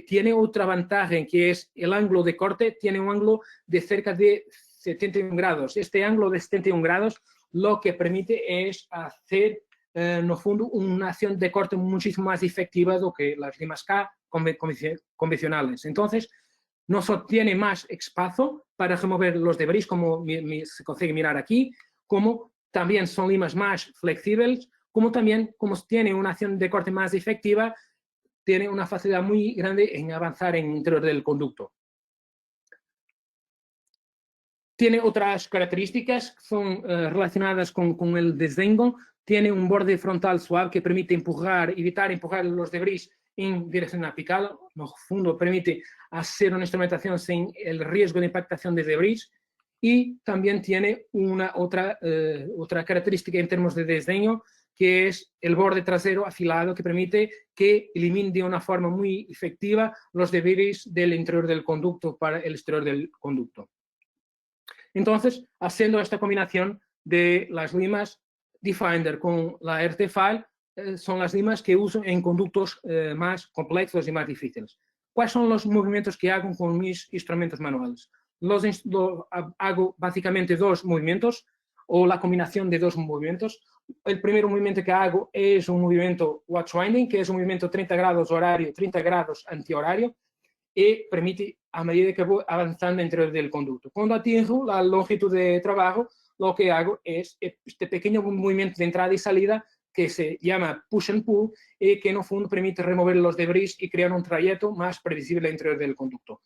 Tiene otra ventaja, que es el ángulo de corte, tiene un ángulo de cerca de 71 grados. Este ángulo de 71 grados lo que permite es hacer no fondo, una acción de corte muchísimo más efectiva do que las limas K convencionales. Entonces, no solo tiene más espacio para remover los debris, como se consigue mirar aquí, como también son limas más flexibles, como también, como tiene una acción de corte más efectiva, tiene una facilidad muy grande en avanzar en el interior del conducto. Tiene otras características, son relacionadas con el diseño. Tiene un borde frontal suave que permite evitar empujar los debris en dirección apical. No fondo permite hacer una instrumentación sin el riesgo de impactación de debris. Y también tiene otra característica en términos de diseño, que es el borde trasero afilado, que permite que elimine de una forma muy efectiva los debris del interior del conducto para el exterior del conducto. Entonces, haciendo esta combinación de las limas Defender con la RT File, son las limas que uso en conductos más complejos y más difíciles. ¿Cuáles son los movimientos que hago con mis instrumentos manuales? Hago básicamente 2 movimientos o la combinación de 2 movimientos. El primer movimiento que hago es un movimiento watch winding, que es un movimiento 30 grados horario, 30 grados antihorario, y permite, a medida que voy avanzando dentro del conducto. Cuando atingo la longitud de trabajo, lo que hago es este pequeño movimiento de entrada y salida que se llama push and pull y que en el fondo permite remover los debris y crear un trayecto más previsible dentro del conducto.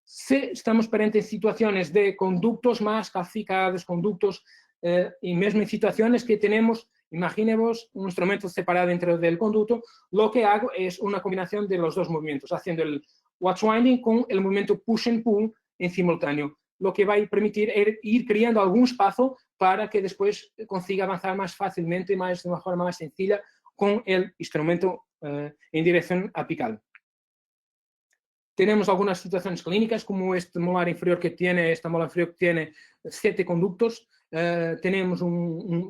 Si estamos perante situaciones de conductos más calcificados, conductos y mismo en situaciones que tenemos Imaginemos un instrumento separado dentro del conducto. Lo que hago es una combinación de los dos movimientos, haciendo el watch winding con el movimiento push and pull en simultáneo, lo que va a permitir ir creando algún espacio para que después consiga avanzar más fácilmente, de una forma más sencilla, con el instrumento en dirección apical. Tenemos algunas situaciones clínicas, como esta molar inferior que tiene 7 conductos. Tenemos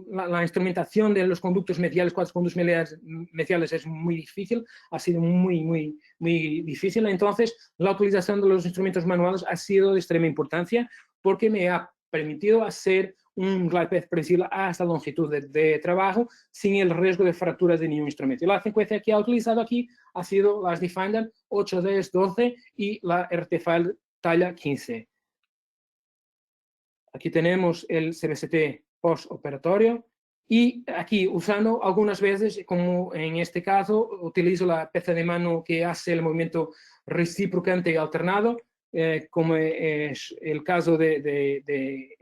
la instrumentación de los conductos mediales, 4 conductos mediales es muy difícil, ha sido muy difícil. Entonces, la utilización de los instrumentos manuales ha sido de extrema importancia porque me ha permitido hacer un glide path previsible a esta longitud de trabajo sin el riesgo de fracturas de ningún instrumento. Y la secuencia que he utilizado aquí ha sido las Defender 8, 10, 12 y la RT-File talla 15. Aquí tenemos el CBCT postoperatorio y aquí usando algunas veces, como en este caso, utilizo la pieza de mano que hace el movimiento reciprocante alternado, como es el caso del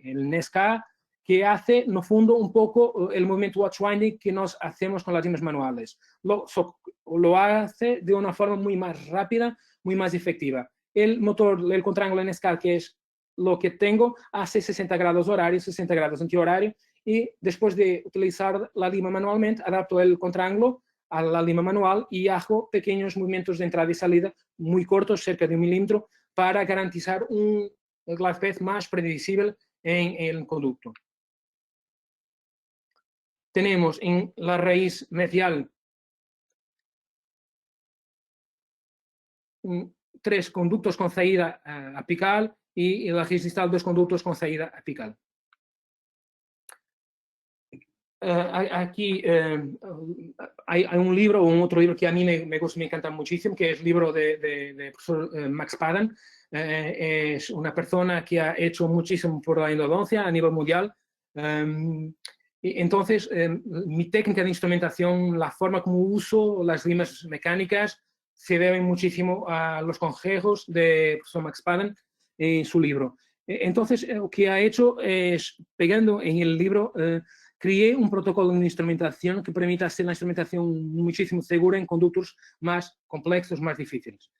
NESCA, que hace, no fondo, un poco el movimiento watch winding que nos hacemos con las limas manuales. Lo hace de una forma muy más rápida, muy más efectiva. El motor, el contranglo NESCA, que es lo que tengo, hace 60 grados horario, 60 grados antihorario, y después de utilizar la lima manualmente, adapto el contranglo a la lima manual y hago pequeños movimientos de entrada y salida muy cortos, cerca de 1 milímetro, para garantizar un glide path más previsible en el conducto. Tenemos en la raíz medial 3 conductos con saída apical y en la raíz distal 2 conductos con salida apical. Aquí hay un libro o un otro libro que a mí me encanta muchísimo, que es el libro de profesor Max Padden. Es una persona que ha hecho muchísimo por la endodoncia a nivel mundial. Entonces, mi técnica de instrumentación, la forma como uso las limas mecánicas, se debe muchísimo a los consejos de profesor Max Padden en su libro. Entonces, lo que ha hecho es, pegando en el libro, creé un protocolo de instrumentación que permita hacer la instrumentación muchísimo segura en conductos más complejos, más difíciles.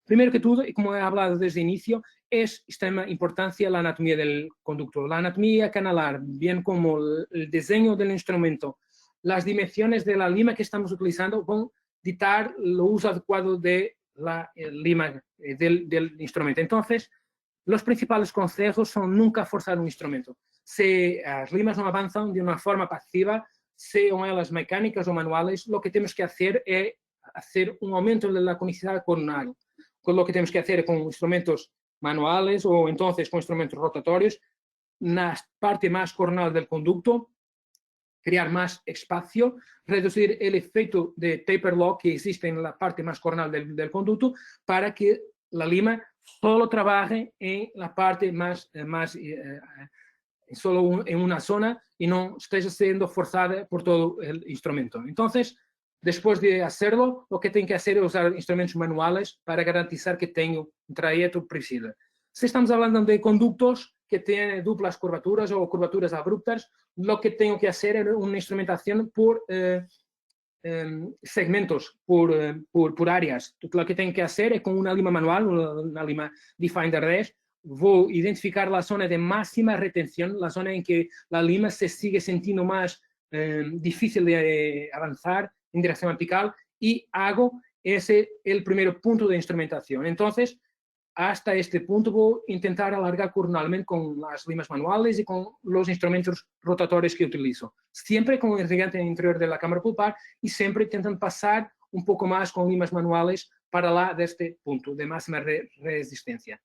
Primero que todo, y como he hablado desde el inicio, es extrema importancia la anatomía del conducto. La anatomía canalar, bien como el diseño del instrumento, las dimensiones de la lima que estamos utilizando van a dictar el uso adecuado de la lima del instrumento. Entonces, los principales consejos son nunca forzar un instrumento. Si las limas no avanzan de una forma pasiva, sean ellas mecánicas o manuales, lo que tenemos que hacer es hacer un aumento de la conicidad coronal. Lo que tenemos que hacer con instrumentos manuales o entonces con instrumentos rotatorios, en la parte más coronal del conducto, crear más espacio, reducir el efecto de taper lock que existe en la parte más coronal del conducto para que la lima solo trabaje en la parte solo en una zona y no esté siendo forzada por todo el instrumento. Entonces, después de hacerlo, lo que tengo que hacer es usar instrumentos manuales para garantizar que tengo un trayecto preciso. Si estamos hablando de conductos que tienen duplas curvaturas o curvaturas abruptas, lo que tengo que hacer es una instrumentación por segmentos, por áreas. Lo que tengo que hacer es con una lima manual, una lima Defender 10, voy a identificar la zona de máxima retención, la zona en que la lima se sigue sintiendo más difícil de avanzar en dirección apical y hago el primer punto de instrumentación. Entonces, hasta este punto voy a intentar alargar coronalmente con las limas manuales y con los instrumentos rotatorios que utilizo. Siempre con el gigante interior de la cámara pulpar y siempre intentan pasar un poco más con limas manuales para lá de este punto de máxima resistencia.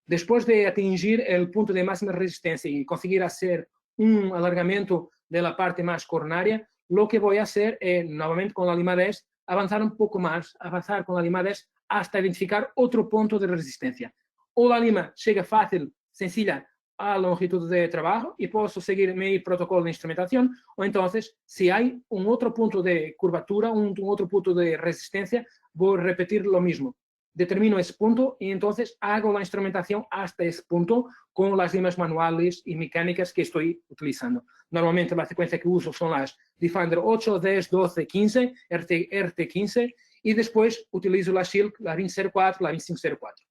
Después de atingir el punto de máxima resistencia y conseguir hacer un alargamiento de la parte más coronaria, lo que voy a hacer es, nuevamente con la lima 10, avanzar un poco más, avanzar con la lima 10 hasta identificar otro punto de resistencia. O la lima llega fácil, sencilla, a longitud de trabajo y puedo seguir mi protocolo de instrumentación, o entonces, si hay un otro punto de curvatura, un otro punto de resistencia, voy a repetir lo mismo. determino ese punto y entonces hago la instrumentación hasta ese punto con las limas manuales y mecánicas que estoy utilizando. Normalmente la secuencia que uso son las Defender 8, 10, 12, 15, RT15 y después utilizo la Silk, la 2004, la 2504.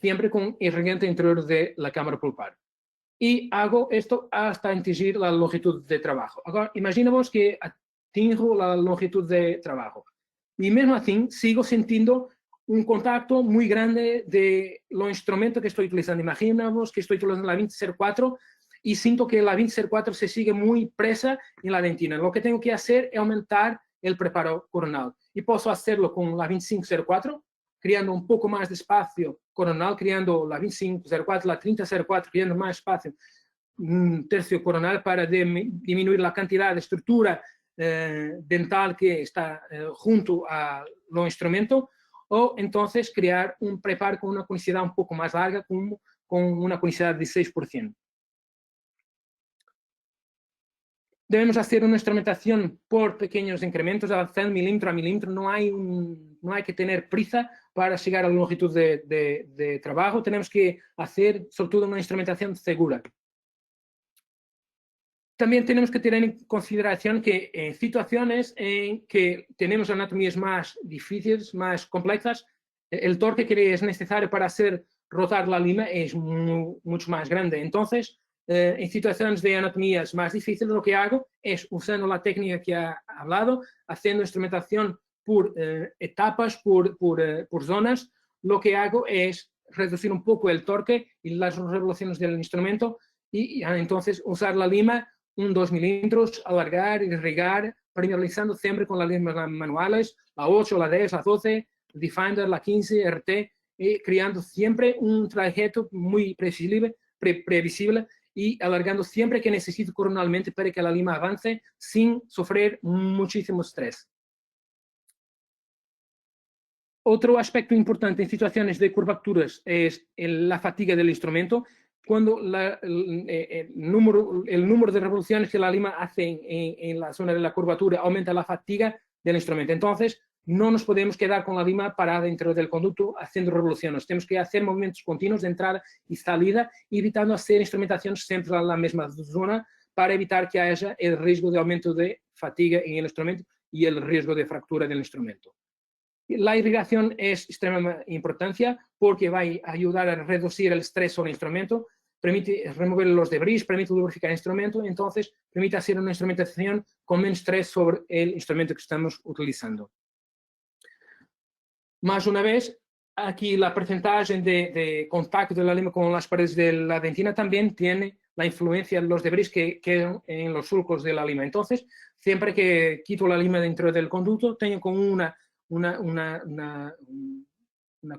Siempre con irrigante interior de la cámara pulpar. Y hago esto hasta atingir la longitud de trabajo. Ahora, imaginemos que atingo la longitud de trabajo. Y mesmo así, sigo sintiendo un contacto muy grande de los instrumentos que estoy utilizando. Imaginamos que estoy utilizando la 2004 y siento que la 2004 se sigue muy presa en la dentina. Lo que tengo que hacer es aumentar el preparo coronal. Y puedo hacerlo con la 2504, creando un poco más de espacio coronal, creando la 2504, la 3004, creando más espacio, un tercio coronal para disminuir la cantidad de estructura dental que está junto a los instrumentos, o entonces crear un preparo con una conicidad un poco más larga, con una conicidad de 6%. Debemos hacer una instrumentación por pequeños incrementos, de milímetro a milímetro. No hay que tener prisa para llegar a la longitud de trabajo. Tenemos que hacer, sobre todo, una instrumentación segura. También tenemos que tener en consideración que en situaciones en que tenemos anatomías más difíciles, más complejas, el torque que es necesario para hacer rotar la lima es mucho más grande. Entonces, en situaciones de anatomías más difíciles, lo que hago es, usando la técnica que ha hablado, haciendo instrumentación por etapas, por zonas, lo que hago es reducir un poco el torque y las revoluciones del instrumento y entonces usar la lima 2 milímetros, alargar, irrigar, primerizando siempre con las limas manuales, la 8, la 10, la 12, Defender, la 15, RT, y creando siempre un trayecto muy previsible y alargando siempre que necesito coronalmente para que la lima avance sin sufrir muchísimo estrés. Otro aspecto importante en situaciones de curvaturas es la fatiga del instrumento. Cuando el número de revoluciones que la lima hace en la zona de la curvatura aumenta la fatiga del instrumento. Entonces, no nos podemos quedar con la lima parada dentro del conducto haciendo revoluciones. Tenemos que hacer movimientos continuos de entrada y salida, evitando hacer instrumentación siempre en la misma zona para evitar que haya el riesgo de aumento de fatiga en el instrumento y el riesgo de fractura del instrumento. La irrigación es extremamente importante porque va a ayudar a reducir el estrés sobre el instrumento, permite remover los debris, permite lubrificar el instrumento, entonces permite hacer una instrumentación con menos estrés sobre el instrumento que estamos utilizando. Más una vez, aquí la porcentaje de contacto de la lima con las paredes de la dentina también tiene la influencia de los debris que quedan en los surcos de la lima. Entonces, siempre que quito la lima dentro del conducto, tengo con una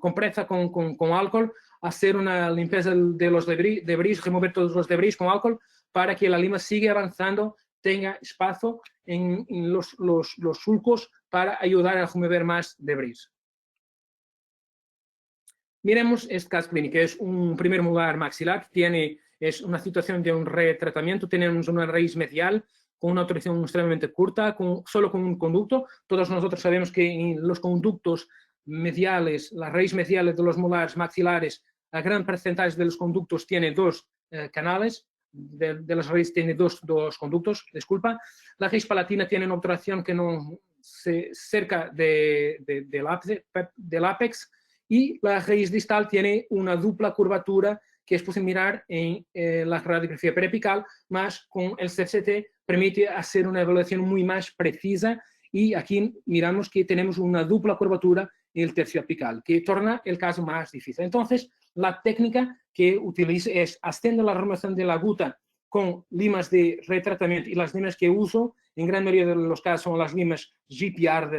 compresa con alcohol, hacer una limpieza de los debris, remover todos los debris con alcohol para que la lima siga avanzando, tenga espacio en los surcos para ayudar a remover más debris. Miremos este caso clínico, es un primer molar maxilar, es una situación de un retratamiento, tenemos una raíz medial con una autorización extremadamente corta, solo con un conducto. Todos nosotros sabemos que en los conductos mediales, las raíces mediales de los molares maxilares, a gran porcentaje de los conductos tiene dos canales, de las raíces tiene dos conductos, disculpa. La raíz palatina tiene una obturación que no se cerca del ápex, y la raíz distal tiene una dupla curvatura que es posible mirar en la radiografía periapical, más con el CCT permite hacer una evaluación muy más precisa y aquí miramos que tenemos una dupla curvatura en el tercio apical, que torna el caso más difícil. Entonces, la técnica que utilizo es haciendo la remoción de la guta con limas de retratamiento y las limas que uso, en gran mayoría de los casos son las limas GPR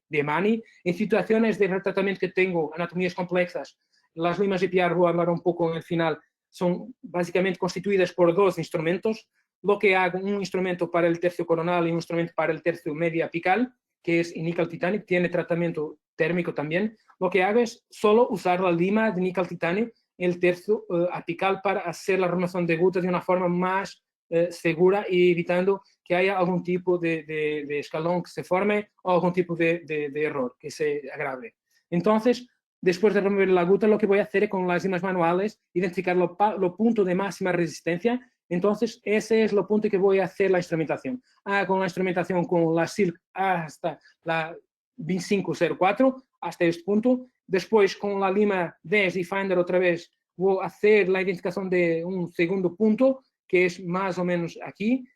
de Mani. En situaciones de retratamiento que tengo anatomías complexas, las limas GPR, voy a hablar un poco en el final, son básicamente constituidas por dos instrumentos. Lo que hago, un instrumento para el tercio coronal y un instrumento para el tercio medio apical, que es níquel titanio, tiene tratamiento térmico también. Lo que hago es solo usar la lima de níquel titanio en el tercio apical para hacer la remoción de guta de una forma más segura y evitando que haya algún tipo de escalón que se forme o algún tipo de error que se agrave. Entonces, después de remover la gota, lo que voy a hacer es con las limas manuales, identificar los puntos de máxima resistencia. Entonces, ese es el punto que voy a hacer la instrumentación. Con la instrumentación con la Silk hasta la 2504, hasta este punto. Después, con la lima 10 y Finder otra vez, voy a hacer la identificación de un segundo punto, que es más o menos aquí.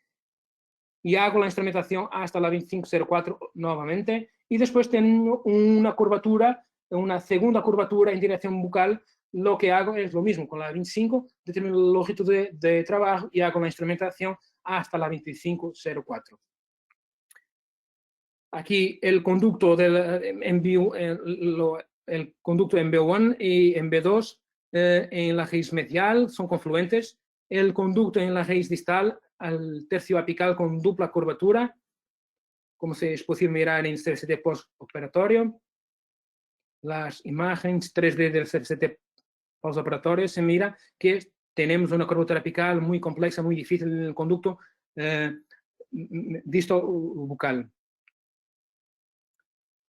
Y hago la instrumentación hasta la 2504 nuevamente. Y después tengo una curvatura, una segunda curvatura en dirección bucal. Lo que hago es lo mismo con la 25, determino la longitud de trabajo y hago la instrumentación hasta la 2504. Aquí el conducto el conducto en B1 y en B2 en la raíz medial son confluentes. El conducto en la raíz distal al tercio apical con dupla curvatura, como se es posible mirar en CCT postoperatorio. Las imágenes 3D del CCT postoperatorio se mira que tenemos una curvatura apical muy compleja, muy difícil en el conducto disto-bucal.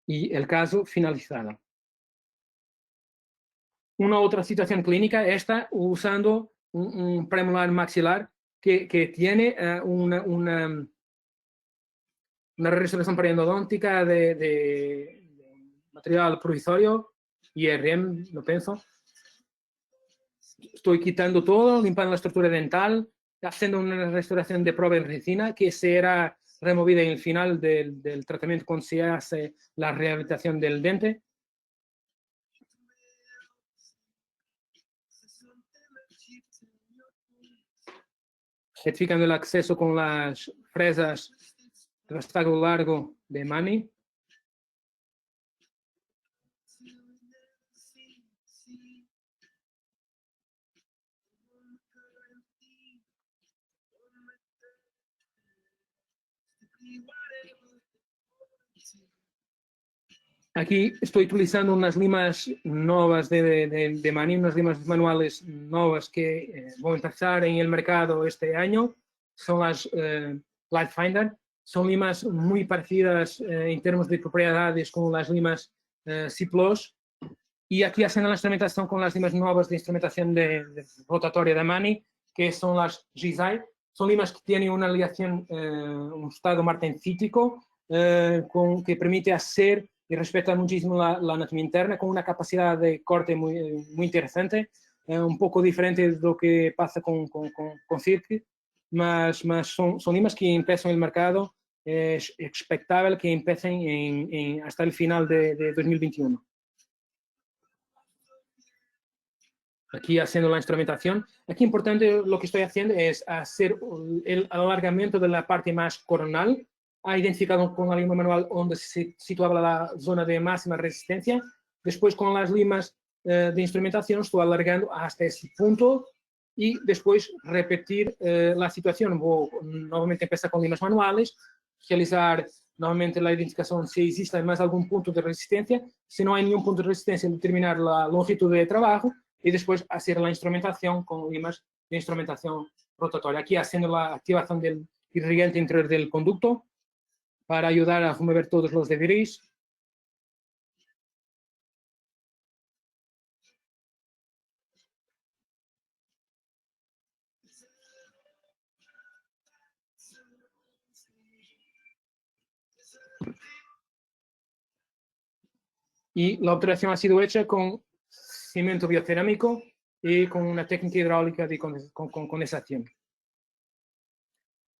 Y el caso finalizado. Una otra situación clínica, esta usando un premolar maxilar que tiene una restauración periodontótica de material provisorio, IRM, lo pienso. Estoy quitando todo, limpiando la estructura dental, haciendo una restauración de prueba en resina que será removida en el final del tratamiento cuando se hace la rehabilitación del diente. Certificando el acceso con las fresas de vástago largo de Mani. Aquí estoy utilizando unas limas nuevas de Mani, unas limas manuales nuevas que voy a empezar en el mercado este año. Son las Light Finder. Son limas muy parecidas en términos de propiedades con las limas C++. Y aquí hacen la instrumentación con las limas nuevas de instrumentación de rotatoria de Mani, que son las Gizai. Son limas que tienen una aleación, un estado martencítico, que permite hacer y respeta muchísimo la anatomía interna, con una capacidad de corte muy interesante, un poco diferente de lo que pasa con Silk, mas son limas que empiezan en el mercado, es expectable que empiecen hasta el final de 2021. Aquí haciendo la instrumentación. Aquí importante lo que estoy haciendo es hacer el alargamiento de la parte más coronal. Ha identificado con la lima manual donde se situaba la zona de máxima resistencia. Después con las limas de instrumentación estoy alargando hasta ese punto y después repetir la situación. Voy nuevamente empezar con limas manuales, realizar nuevamente la identificación si existe más algún punto de resistencia. Si no hay ningún punto de resistencia, determinar la longitud de trabajo y después hacer la instrumentación con limas de instrumentación rotatoria. Aquí haciendo la activación del irrigante interior del conducto para ayudar a remover todos los debris. Y la obturación ha sido hecha con cemento biocerámico y con una técnica hidráulica de condensación.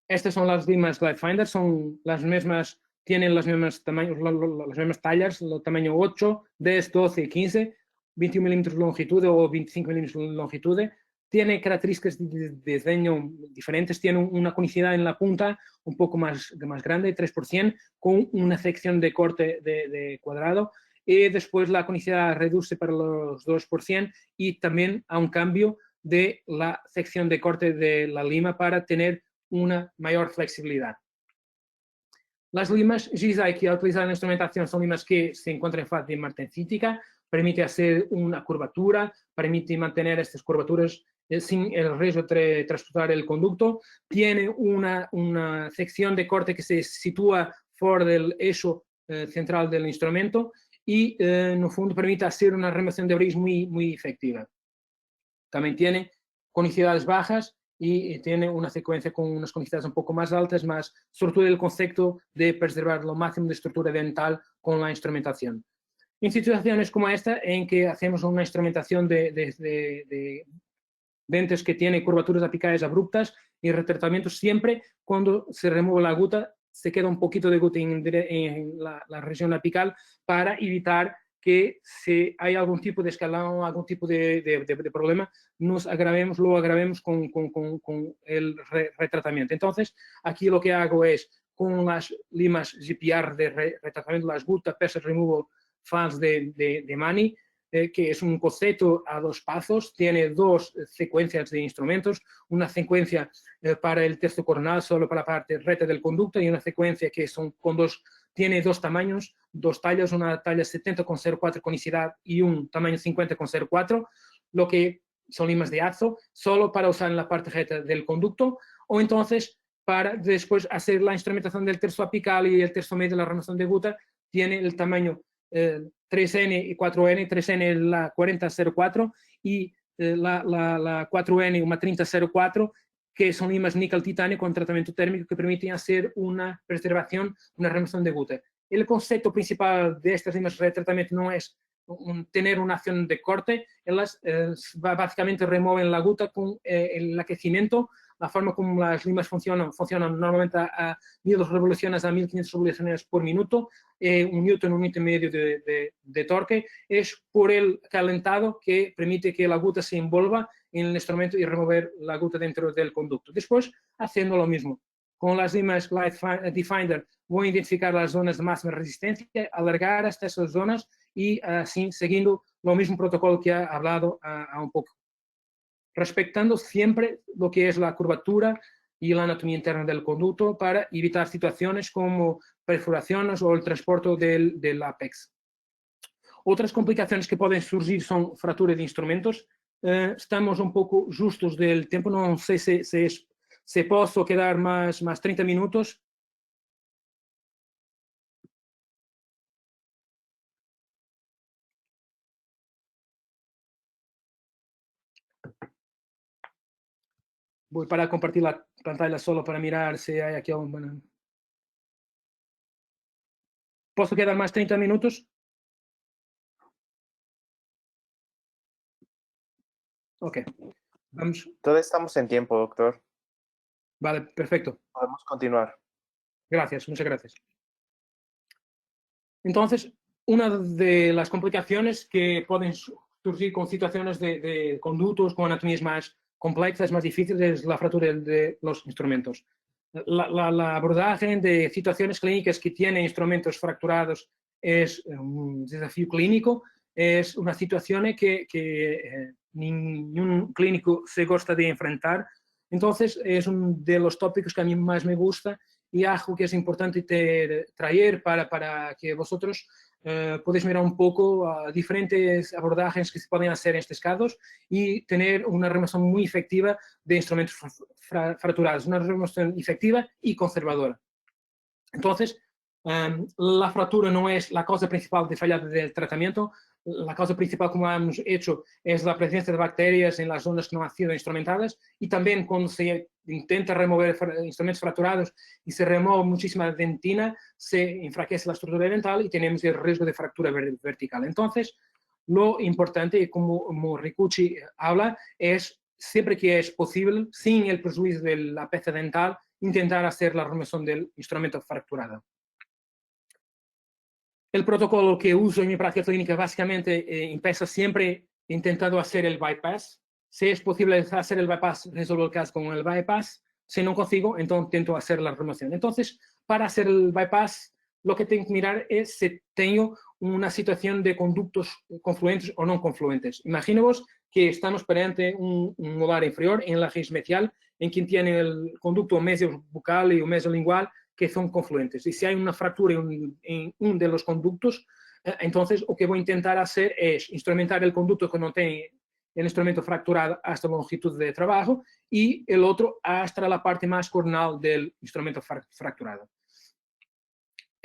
Estas son las limas Light Finder, son las mismas, tienen los mismos tamaños, las mismas tallas, el tamaño 8, 10, 12 y 15, 21 milímetros de longitud o 25 milímetros de longitud. Tiene características de diseño diferentes, tiene una conicidad en la punta un poco más grande, 3%, con una sección de corte de cuadrado, y después la conicidad reduce para los 2% y también a un cambio de la sección de corte de la lima para tener una mayor flexibilidad. Las limas Gizai que utilizan en la instrumentación son limas que se encuentran en fase de martencítica, permite hacer una curvatura, permite mantener estas curvaturas sin el riesgo de transportar el conducto, tiene una sección de corte que se sitúa fuera del eixo central del instrumento y, no fondo, permite hacer una remoción de bris muy efectiva. También tiene conicidades bajas y tiene una secuencia con unas conicidades un poco más altas, más sobre todo el concepto de preservar lo máximo de estructura dental con la instrumentación. En situaciones como esta, en que hacemos una instrumentación de dientes que tiene curvaturas apicales abruptas y retratamiento, siempre cuando se remueve la guta, se queda un poquito de guta en la región apical para evitar que si hay algún tipo de escalón, algún tipo de problema, lo agravemos con el retratamiento. Entonces, aquí lo que hago es, con las limas GPR de retratamiento, las Gutta Pressure Removal Fans de Mani, que es un concepto a 2 pasos, tiene 2 secuencias de instrumentos, una secuencia para el tercio coronal, solo para la parte recta del conducto, y una secuencia que tiene 2 tamaños, 2 tallas, una talla 70,04 conicidad y un tamaño 50,04, lo que son limas de azo, solo para usar en la parte recta del conducto, o entonces para después hacer la instrumentación del tercio apical y el tercio medio de la remoción de guta, tiene el tamaño 3N y 4N, 3N la 4004 y la 4N una 3004, que son limas níquel-titanio con tratamiento térmico que permiten hacer una preservación, una remoción de guta. El concepto principal de estas limas de tratamiento no es tener una acción de corte, ellas básicamente remueven la guta con el aquecimiento. La forma como las limas funcionan normalmente a 1000 revoluciones a 1500 revoluciones por minuto, un newton y medio de torque, es por el calentado que permite que la guta se envuelva en el instrumento y remover la guta dentro del conducto. Después, haciendo lo mismo. Con las limas Light Definer voy a identificar las zonas de máxima resistencia, alargar hasta esas zonas y así siguiendo lo mismo protocolo que he hablado a un poco. Respetando siempre lo que es la curvatura y la anatomía interna del conducto para evitar situaciones como perforaciones o el transporte del apex. Otras complicaciones que pueden surgir son fracturas de instrumentos. Estamos un poco justos del tiempo, no sé si puedo quedar más 30 minutos. Voy para compartir la pantalla solo para mirar si hay aquí algún... ¿Puedo quedar más 30 minutos? Ok. Vamos. Todavía estamos en tiempo, doctor. Vale, perfecto. Podemos continuar. Gracias, muchas gracias. Entonces, una de las complicaciones que pueden surgir con situaciones de conductos con anatomías más complexas, más difíciles, es la fractura de los instrumentos. La abordaje de situaciones clínicas que tienen instrumentos fracturados es un desafío clínico, es una situación que ningún clínico se gusta de enfrentar. Entonces, es uno de los tópicos que a mí más me gusta y algo que es importante traer para que vosotros podéis mirar un poco a diferentes abordajes que se pueden hacer en estos casos y tener una remoción muy efectiva de instrumentos fracturados, una remoción efectiva y conservadora. Entonces, la fractura no es la causa principal de falla del tratamiento. La causa principal, como hemos hecho, es la presencia de bacterias en las zonas que no han sido instrumentadas, y también cuando se intenta remover instrumentos fracturados y se remueve muchísima dentina, se enfraquece la estructura dental y tenemos el riesgo de fractura vertical. Entonces, lo importante, como Ricucci habla, es siempre que es posible, sin el perjuicio de la pieza dental, intentar hacer la remoción del instrumento fracturado. El protocolo que uso en mi práctica clínica básicamente empieza siempre intentando hacer el bypass. Si es posible hacer el bypass, resuelvo el caso con el bypass. Si no consigo, entonces intento hacer la remoción. Entonces, para hacer el bypass, lo que tengo que mirar es si tengo una situación de conductos confluentes o no confluentes. Imaginemos que estamos perante un molar inferior en la raíz mesial, en quien tiene el conducto mesiobucal y el mesiolingual que son confluentes. Y si hay una fractura en uno de los conductos, entonces lo que voy a intentar hacer es instrumentar el conducto que no tiene el instrumento fracturado hasta la longitud de trabajo y el otro hasta la parte más coronal del instrumento fracturado.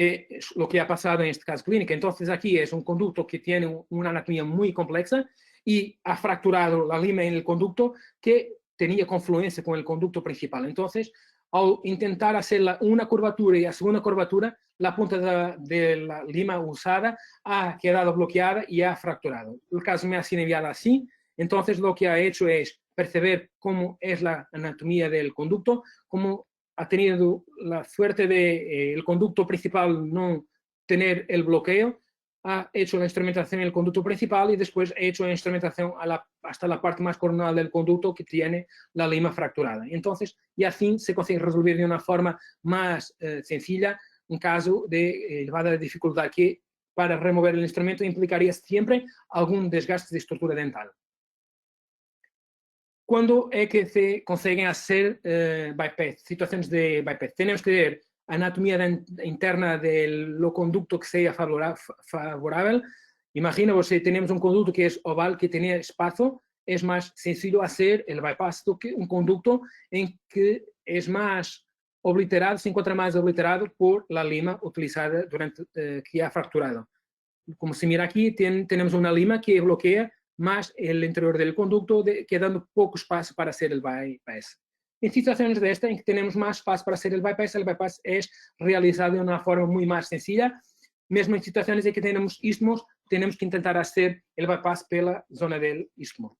es lo que ha pasado en este caso clínico. Entonces aquí es un conducto que tiene una anatomía muy compleja y ha fracturado la lima en el conducto que tenía confluencia con el conducto principal. Entonces, al intentar hacer una curvatura y la segunda curvatura, la punta de la lima usada ha quedado bloqueada y ha fracturado. El caso me ha sido enviado así. Entonces, lo que ha hecho es perceber cómo es la anatomía del conducto, cómo ha tenido la suerte de el conducto principal no tener el bloqueo, ha hecho la instrumentación en el conducto principal y después ha hecho la instrumentación hasta la parte más coronal del conducto que tiene la lima fracturada. Entonces, y así se consigue resolver de una forma más sencilla un caso de elevada dificultad que para remover el instrumento implicaría siempre algún desgaste de estructura dental. ¿Cuándo es que se consiguen hacer bypass? Situaciones de bypass. Tenemos que ver anatomía interna del conducto que sea favorable. Imagina você, tenemos un conducto que es oval, que tiene espacio, es más sencillo hacer el bypass que un conducto en que es más obliterado, se encuentra más obliterado por la lima utilizada durante que ha fracturado. Como se mira aquí, tenemos una lima que bloquea más el interior del conducto, quedando poco espacio para hacer el bypass. En situaciones de esta, en que tenemos más espacio para hacer el bypass es realizado de una forma muy más sencilla. Mesmo en situaciones en que tenemos istmos, tenemos que intentar hacer el bypass por la zona del istmo.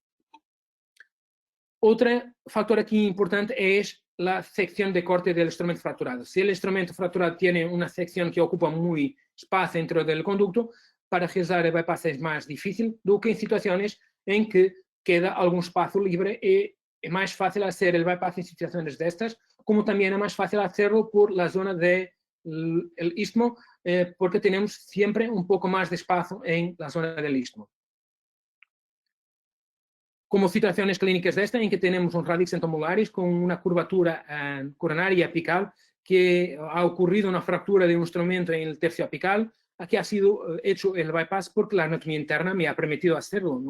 Otro factor aquí importante es la sección de corte del instrumento fracturado. Si el instrumento fracturado tiene una sección que ocupa muy espacio dentro del conducto, para realizar el bypass es más difícil do que en situaciones en que queda algún espacio libre y es más fácil hacer el bypass en situaciones de estas, como también es más fácil hacerlo por la zona del istmo, porque tenemos siempre un poco más de espacio en la zona del istmo. Como situaciones clínicas de esta, en que tenemos un radix entomolaris con una curvatura coronaria apical, que ha ocurrido una fractura de un instrumento en el tercio apical, aquí ha sido hecho el bypass porque la anatomía interna me ha permitido hacerlo.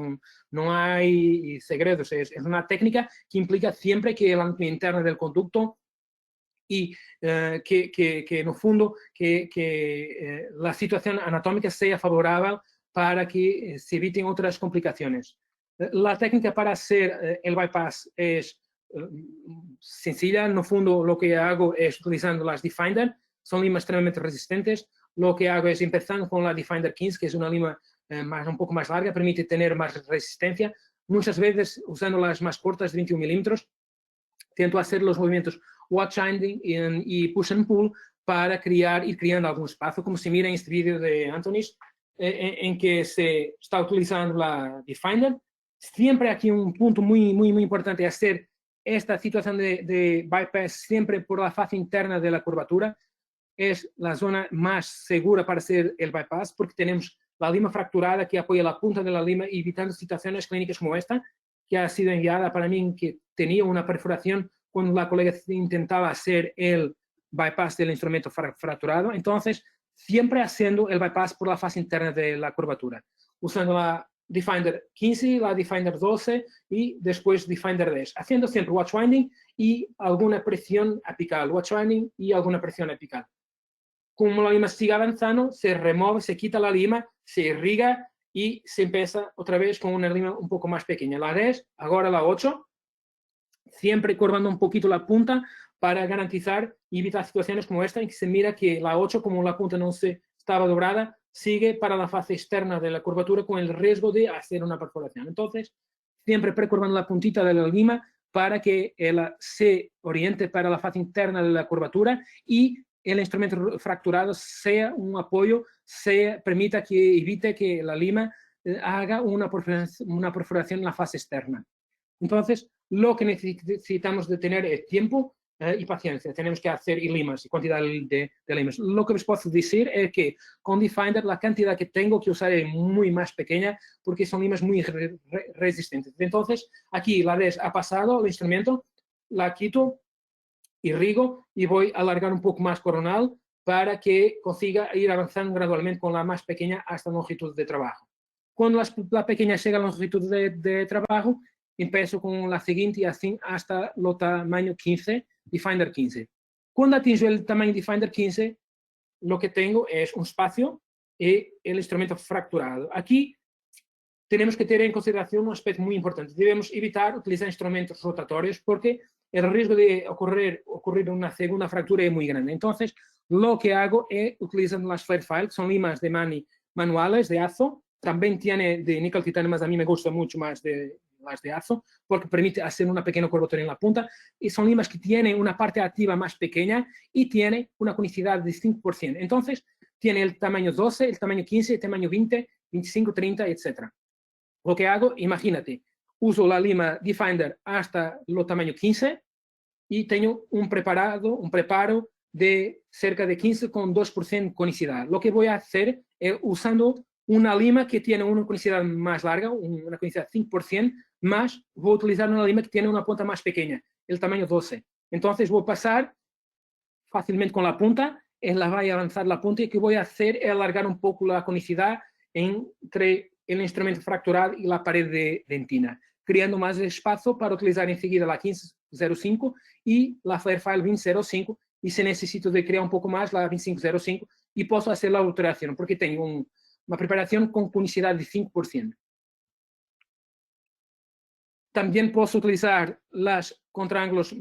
No hay segredos, es una técnica que implica siempre que la anatomía interna del conducto y que en el fondo la situación anatómica sea favorable para que se eviten otras complicaciones. La técnica para hacer el bypass es sencilla. En el fondo lo que hago es utilizando las Defender, son limas extremadamente resistentes. Lo que hago es empezando con la Defender 15, que es una lima un poco más larga, permite tener más resistencia. Muchas veces, usando las más cortas de 21 milímetros, intento hacer los movimientos watch-winding y push and pull para ir creando algún espacio, como se mira en este vídeo de Antonis, en que se está utilizando la Defender. Siempre aquí un punto muy importante es hacer esta situación de bypass siempre por la fase interna de la curvatura. Es la zona más segura para hacer el bypass porque tenemos la lima fracturada que apoya la punta de la lima, evitando situaciones clínicas como esta, que ha sido enviada para mí, que tenía una perforación cuando la colega intentaba hacer el bypass del instrumento fracturado. Entonces, siempre haciendo el bypass por la fase interna de la curvatura, usando la Defender 15, la Defender 12 y después Defender 10, haciendo siempre watch winding y alguna presión apical, watch winding y alguna presión apical. Como la lima sigue avanzando, se remueve, se quita la lima, se irriga y se empieza otra vez con una lima un poco más pequeña. La 10, ahora la 8, siempre curvando un poquito la punta para garantizar y evitar situaciones como esta en que se mira que la 8, como la punta no se estaba doblada, sigue para la fase externa de la curvatura con el riesgo de hacer una perforación. Entonces, siempre precurvando la puntita de la lima para que se oriente para la fase interna de la curvatura y el instrumento fracturado sea un apoyo, permita que evite que la lima haga una perforación en la fase externa. Entonces, lo que necesitamos de tener es tiempo y paciencia. Tenemos que hacer limas y cantidad de limas. Lo que os puedo decir es que con Defender la cantidad que tengo que usar es muy más pequeña porque son limas muy resistentes. Entonces, aquí la 10 ha pasado el instrumento, la quito, irrigo y voy a alargar un poco más coronal para que consiga ir avanzando gradualmente con la más pequeña hasta la longitud de trabajo. Cuando la pequeña llega a la longitud de trabajo, empiezo con la siguiente y así hasta el tamaño 15, Defender 15. Cuando atingo el tamaño Defender 15, lo que tengo es un espacio y el instrumento fracturado. Aquí tenemos que tener en consideración un aspecto muy importante. Debemos evitar utilizar instrumentos rotatorios porque el riesgo de ocurrir una segunda fractura es muy grande. Entonces, lo que hago es utilizar las Fairfile, son limas de mani manuales de azo, también tiene de níquel titanio, mas a mí me gusta mucho más de las de azo, porque permite hacer una pequeña curvatura en la punta, y son limas que tienen una parte activa más pequeña y tiene una conicidad de 5%. Entonces, tiene el tamaño 12, el tamaño 15, el tamaño 20, 25, 30, etc. Lo que hago, imagínate, uso la lima Defender hasta el tamaño 15 y tengo un preparo de cerca de 15,2% conicidad. Lo que voy a hacer es usando una lima que tiene una conicidad más larga, una conicidad 5%, más voy a utilizar una lima que tiene una punta más pequeña, el tamaño 12. Entonces voy a pasar fácilmente con la punta, la voy a avanzar la punta y lo que voy a hacer es alargar un poco la conicidad entre el instrumento fracturado y la pared de dentina, creando más espacio para utilizar enseguida la 1505 y la Fairfile 2005, y si necesito de crear un poco más, la 2505, y puedo hacer la alteración, porque tengo una preparación con conicidad de 5%. También puedo utilizar los contraángulos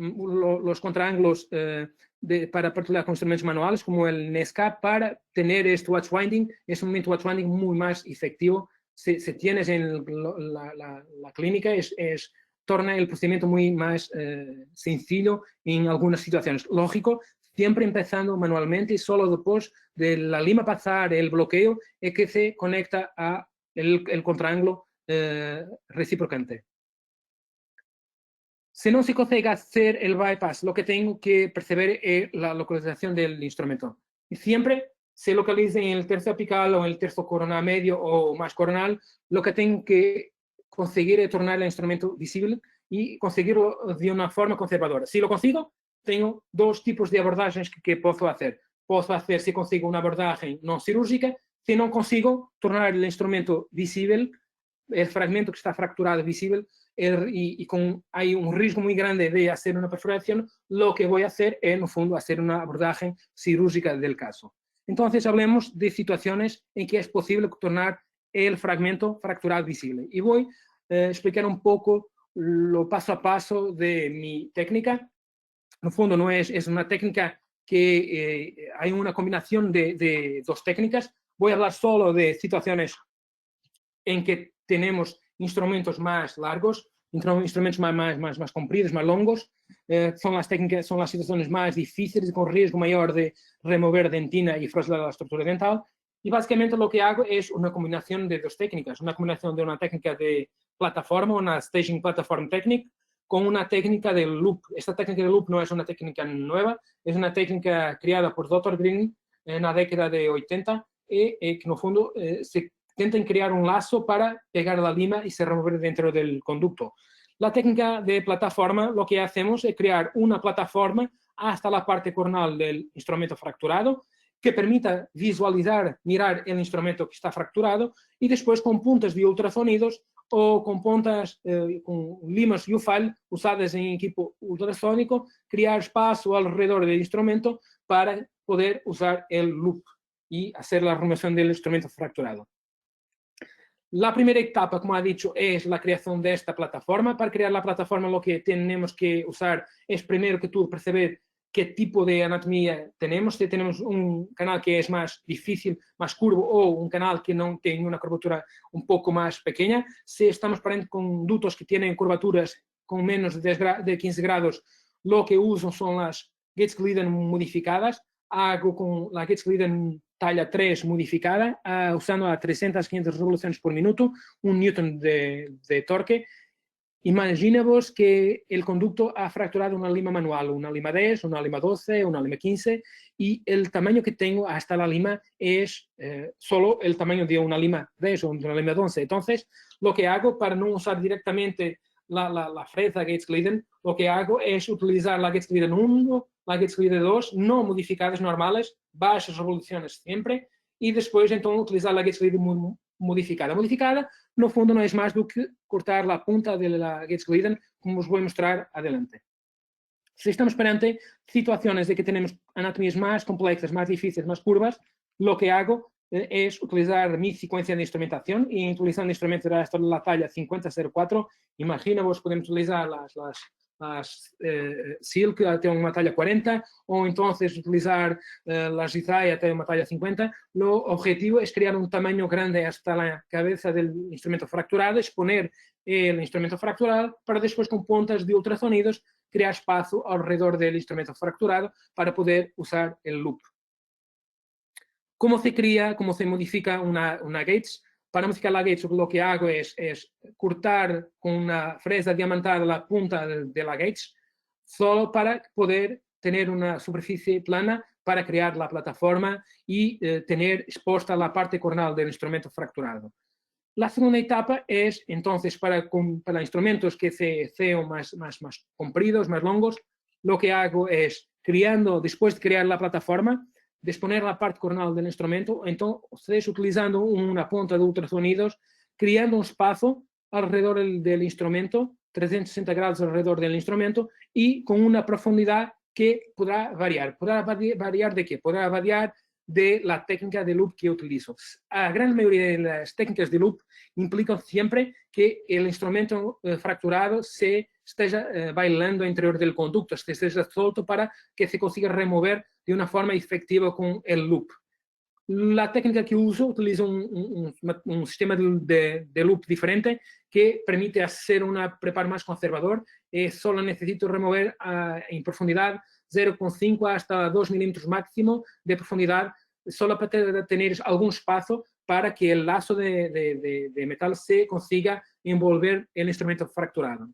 para particular con instrumentos manuales, como el NESCAP, para tener este watch winding. Es un watch winding muy más efectivo. Si tienes en la clínica, torna el procedimiento muy más sencillo en algunas situaciones. Lógico, siempre empezando manualmente y solo después de la lima pasar el bloqueo es que se conecta a el contraángulo reciprocante. Si no se consigue hacer el bypass, lo que tengo que perceber es la localización del instrumento. Y siempre se localiza en el tercio apical o en el tercio coronal medio o más coronal. Lo que tengo que conseguir es tornar el instrumento visible y conseguirlo de una forma conservadora. Si lo consigo, tengo dos tipos de abordajes que puedo hacer. Puedo hacer, si consigo, una abordaje no cirúrgica. Si no consigo, tornar el instrumento visible, el fragmento que está fracturado visible, y hay un riesgo muy grande de hacer una perforación, lo que voy a hacer es, en el fondo, hacer una abordaje cirúrgica del caso. Entonces, hablemos de situaciones en que es posible tornar el fragmento fracturado visible. Y voy a explicar un poco lo paso a paso de mi técnica. En el fondo, no es una técnica que hay una combinación de dos técnicas. Voy a hablar solo de situaciones en que tenemos instrumentos más largos, instrumentos más compridos, más longos. Son las situaciones más difíciles, con riesgo mayor de remover dentina y fracturar la estructura dental. Y básicamente lo que hago es una combinación de dos técnicas, una combinación de una técnica de plataforma, una staging platform technique, con una técnica de loop. Esta técnica de loop no es una técnica nueva, es una técnica creada por Dr. Green en la década de 80, que en el fondo se intentan crear un lazo para pegar la lima y se remover dentro del conducto. La técnica de plataforma, lo que hacemos es crear una plataforma hasta la parte coronal del instrumento fracturado, que permita visualizar, mirar el instrumento que está fracturado, y después con puntas de ultrasonidos o con puntas, con limas U-File usadas en equipo ultrasónico, crear espacio alrededor del instrumento para poder usar el loop y hacer la remoción del instrumento fracturado. La primera etapa, como ha dicho, es la creación de esta plataforma. Para crear la plataforma, lo que tenemos que usar es primero que todo perceber qué tipo de anatomía tenemos. Si tenemos un canal que es más difícil, más curvo, o un canal que no tiene una curvatura un poco más pequeña. Si estamos con ductos que tienen curvaturas con menos de 15 grados, lo que uso son las Gates-Glidden modificadas. Hago con la Gates-Glidden talla 3 modificada, usando a 300-500 revoluciones por minuto, 1 newton de torque. Imaginemos que el conducto ha fracturado una lima manual, una lima 10, una lima 12, una lima 15, y el tamaño que tengo hasta la lima es solo el tamaño de una lima 10 o una lima 11. Entonces, lo que hago para no usar directamente la fresa Gates-Glidden, lo que hago es utilizar la Gates-Glidden 1, la Gates-Glidden 2, no modificadas, normales, bajas revoluciones siempre, y después entonces utilizar la Gates-Glidden modificada. Modificada, no fondo, no es más do que cortar la punta de la Gates-Glidden, como os voy a mostrar adelante. Si estamos perante situaciones de que tenemos anatomías más complexas, más difíciles, más curvas, lo que hago es utilizar mi secuencia de instrumentación y utilizando instrumentos de la talla 50-04, imagina, vos podemos utilizar las SEAL, que tienen una talla 40, o entonces utilizar las Zithai, que tienen una talla 50. Lo objetivo es crear un tamaño grande hasta la cabeza del instrumento fracturado, exponer el instrumento fracturado para después con puntas de ultrasonidos crear espacio alrededor del instrumento fracturado para poder usar el loop. ¿Cómo se cría, cómo se modifica una Gates? Para modificar la Gates lo que hago es cortar con una fresa diamantada la punta de la Gates solo para poder tener una superficie plana para crear la plataforma y tener expuesta la parte cornal del instrumento fracturado. La segunda etapa es, entonces, para instrumentos que sean más compridos, más longos, lo que hago es, después de crear la plataforma, disponer la parte cornal del instrumento, entonces utilizando una punta de ultrasonidos, creando un espacio alrededor del instrumento, 360 grados alrededor del instrumento, y con una profundidad que podrá variar. ¿Podrá variar de qué? Podrá variar de la técnica de loop que utilizo. La gran mayoría de las técnicas de loop implican siempre que el instrumento fracturado se esté bailando interior del conducto, esté suelto para que se consiga remover de una forma efectiva con el loop. La técnica que uso utiliza un sistema de loop diferente que permite hacer un preparo más conservador. Solo necesito remover en profundidad 0,5 hasta 2 milímetros máximo de profundidad, solo para tener algún espacio para que el lazo de metal se consiga envolver el instrumento fracturado.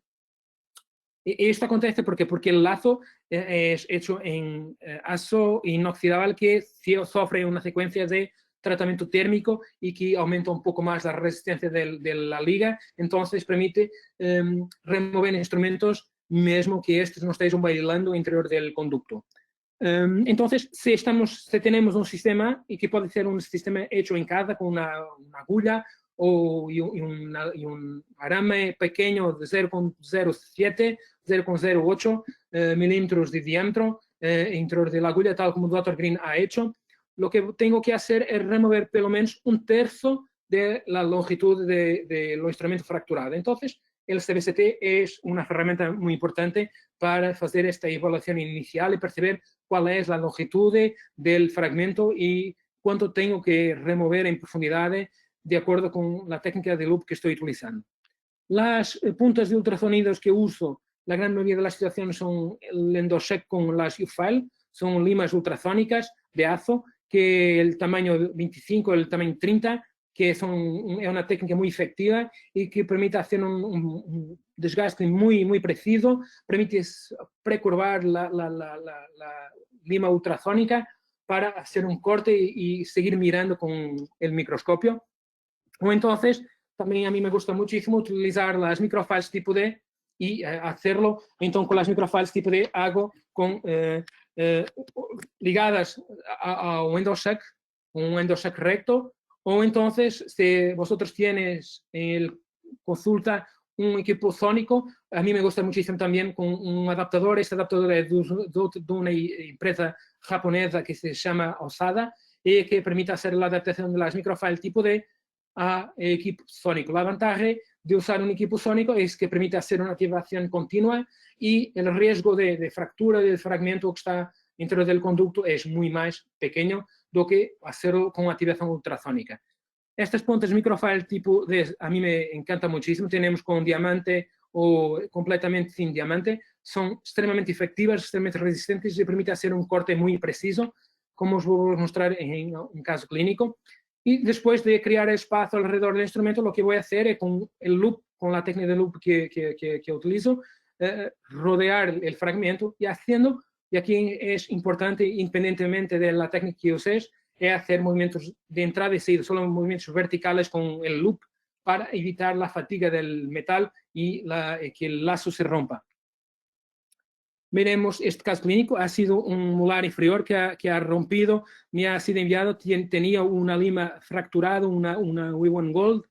Y esto acontece porque el lazo es hecho en acero inoxidable que sufre una secuencia de tratamiento térmico y que aumenta un poco más la resistencia de la liga, entonces permite remover instrumentos mismo que estos no estén bailando interior del conducto. Entonces, si tenemos un sistema, y que puede ser un sistema hecho en casa con una agulla y un arame pequeño de 0,07, 0,08 milímetros de diámetro interior de la agulla, tal como el Dr. Green ha hecho, lo que tengo que hacer es remover pelo menos un tercio de la longitud del instrumento fracturado. Entonces, el CBCT es una herramienta muy importante para hacer esta evaluación inicial y percibir cuál es la longitud del fragmento y cuánto tengo que remover en profundidad de acuerdo con la técnica de loop que estoy utilizando. Las puntas de ultrasonidos que uso, la gran mayoría de las situaciones son el Endosec con las U-File, son limas ultrasónicas de azo, que el tamaño 25, el tamaño 30, que es una técnica muy efectiva y que permite hacer un desgaste muy preciso, permite precurvar la lima ultrasónica para hacer un corte y seguir mirando con el microscopio. O entonces, también a mí me gusta muchísimo utilizar las microfiles tipo D y hacerlo, entonces con las microfiles tipo D hago ligadas a un endosec recto, o entonces si vosotros tienes consulta un equipo sónico, a mí me gusta muchísimo también con un adaptador. Este adaptador es de una empresa japonesa que se llama Osada y que permite hacer la adaptación de las microfiles tipo D a equipo sónico. La ventaja de usar un equipo sónico es que permite hacer una activación continua y el riesgo de fractura del fragmento que está dentro del conducto es muy más pequeño do que hacerlo con activación ultrasónica. Estas puntas microfile tipo D a mí me encanta muchísimo. Tenemos con diamante o completamente sin diamante. Son extremadamente efectivas, extremadamente resistentes y permite hacer un corte muy preciso, como os voy a mostrar en un caso clínico. Y después de crear espacio alrededor del instrumento, lo que voy a hacer es con el loop, con la técnica de loop que utilizo, rodear el fragmento y haciendo, y aquí es importante, independientemente de la técnica que uses, es hacer movimientos de entrada y salida, solo movimientos verticales con el loop para evitar la fatiga del metal y que el lazo se rompa. Veremos este caso clínico. Ha sido un molar inferior que ha rompido, me ha sido enviado, tenía una lima fracturada, una W1 Gold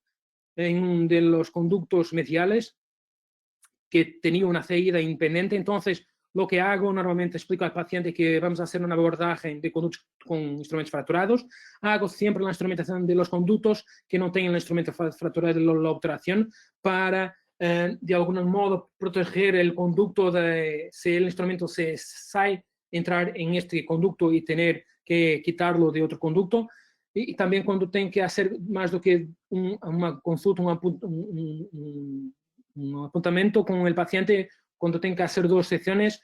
en uno de los conductos mediales que tenía una caída impendente. Entonces, lo que hago, normalmente explico al paciente que vamos a hacer un abordaje de conductos con instrumentos fracturados. Hago siempre la instrumentación de los conductos que no tengan el instrumento fracturado de la obturación para, de algún modo, proteger el conducto de si el instrumento se sale, entrar en este conducto y tener que quitarlo de otro conducto. Y también cuando tengo que hacer más do que una consulta, un apuntamiento con el paciente, cuando tengo que hacer 2 secciones,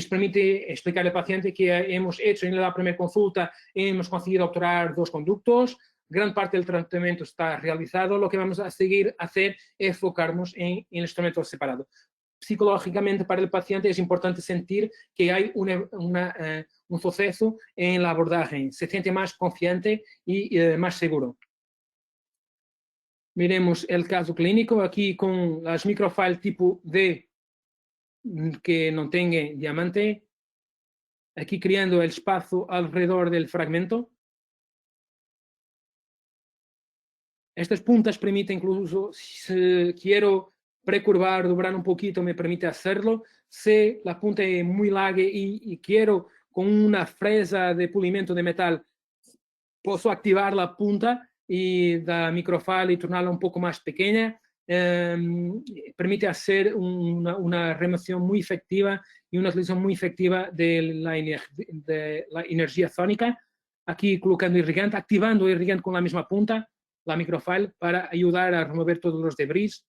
permite explicar al paciente que hemos hecho en la primera consulta, hemos conseguido obturar 2 conductos, gran parte del tratamiento está realizado, lo que vamos a seguir a hacer es enfocarnos en el instrumento separado. Psicológicamente para el paciente es importante sentir que hay un suceso en el abordaje, se siente más confiante y más seguro. Miremos el caso clínico aquí con las microfiles tipo D que no tenga diamante, aquí creando el espacio alrededor del fragmento. Estas puntas permiten incluso, si quiero precurvar, doblar un poquito, me permite hacerlo. Si la punta es muy larga y quiero con una fresa de pulimento de metal, puedo activar la punta y la microfile y tornarla un poco más pequeña. Permite hacer una remoción muy efectiva y una utilización muy efectiva de la energía sónica. Aquí colocando irrigante, activando el irrigante con la misma punta, la microfile, para ayudar a remover todos los debris.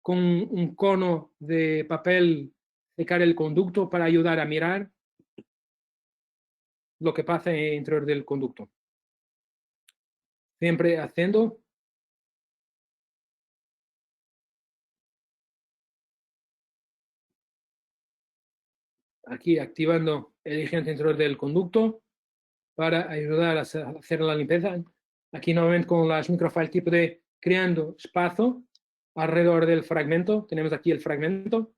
Con un cono de papel secar el conducto para ayudar a mirar lo que pasa en el interior del conducto. Siempre haciendo. Aquí activando el irrigante interior del conducto para ayudar a hacer la limpieza. Aquí nuevamente con las microfiles tipo de creando espacio alrededor del fragmento. Tenemos aquí el fragmento,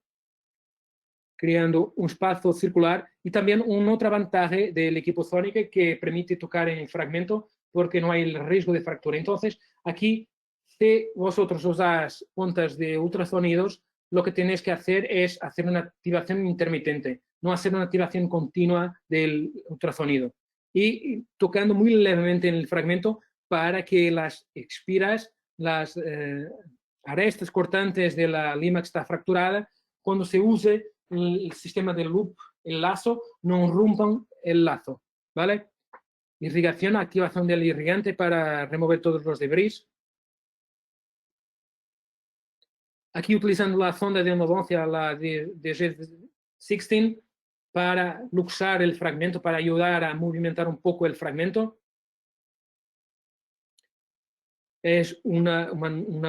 creando un espacio circular y también una otra ventaja del equipo Sónica que permite tocar en el fragmento porque no hay el riesgo de fractura. Entonces, aquí, si vosotros usáis puntas de ultrasonidos, lo que tenéis que hacer es hacer una activación intermitente, no hacer una activación continua del ultrasonido. Y tocando muy levemente en el fragmento para que las expiras, las arestas cortantes de la lima que está fracturada, cuando se use el sistema de loop, el lazo, no rompan el lazo, ¿vale? Irrigación, activación del irrigante para remover todos los debris. Aquí utilizando la sonda de endodoncia, la de G16, para luxar el fragmento, para ayudar a movimentar un poco el fragmento. Es una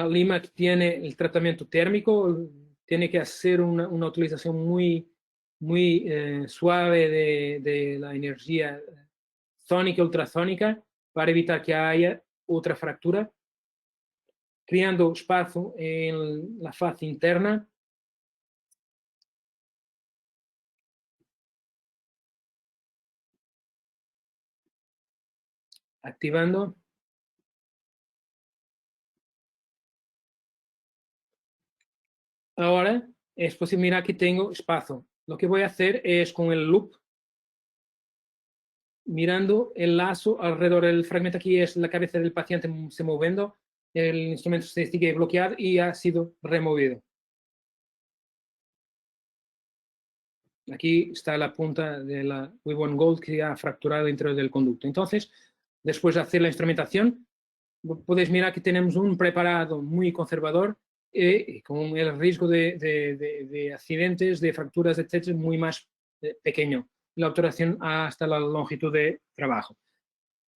lima que tiene el tratamiento térmico, tiene que hacer una utilización muy suave de la energía sónica, ultrasónica, para evitar que haya otra fractura, creando espacio en la faz interna. Activando. Ahora es posible mirar que tengo espacio. Lo que voy a hacer es con el loop, mirando el lazo alrededor del fragmento. Aquí es la cabeza del paciente se moviendo, el instrumento se sigue bloqueado y ha sido removido. Aquí está la punta de la WeWon Gold que ha fracturado dentro del conducto. Entonces, después de hacer la instrumentación, podéis mirar que tenemos un preparado muy conservador con el riesgo de accidentes, de fracturas, etcétera, muy más pequeño. La obturación hasta la longitud de trabajo.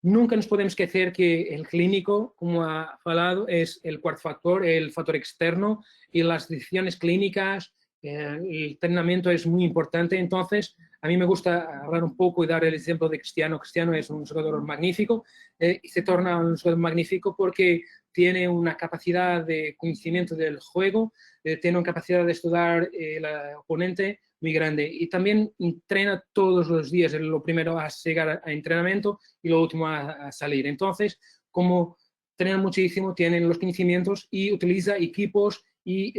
Nunca nos podemos esquecer que el clínico, como ha hablado, es el cuarto factor, el factor externo, y las decisiones clínicas, el entrenamiento es muy importante. Entonces, a mí me gusta hablar un poco y dar el ejemplo de Cristiano. Cristiano es un jugador magnífico y se torna un jugador magnífico porque tiene una capacidad de conocimiento del juego, tiene una capacidad de estudiar el oponente muy grande y también entrena todos los días. Lo primero a llegar a entrenamiento y lo último a salir. Entonces, como entrena muchísimo, tienen los conocimientos y utiliza equipos y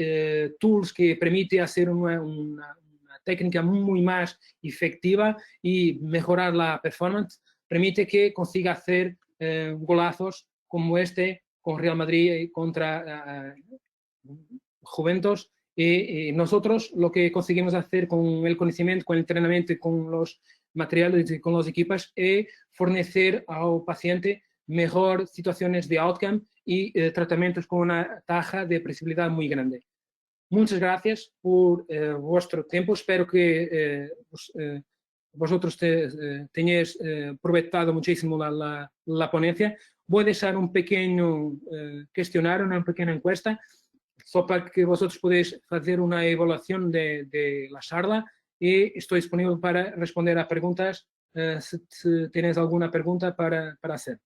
tools que permite hacer una técnica muy más efectiva y mejorar la performance, permite que consiga hacer golazos como este con Real Madrid contra Juventus. Y nosotros lo que conseguimos hacer con el conocimiento, con el entrenamiento y con los materiales y con los equipos es fornecer al paciente mejor situaciones de outcome y tratamientos con una tasa de previsibilidad muy grande. Muchas gracias por vuestro tiempo. Espero que vosotros tenéis aprovechado muchísimo la ponencia. Voy a dejar un pequeño cuestionario, una pequeña encuesta, solo para que vosotros podáis hacer una evaluación de la charla, y estoy disponible para responder a preguntas si tenéis alguna pregunta para hacer.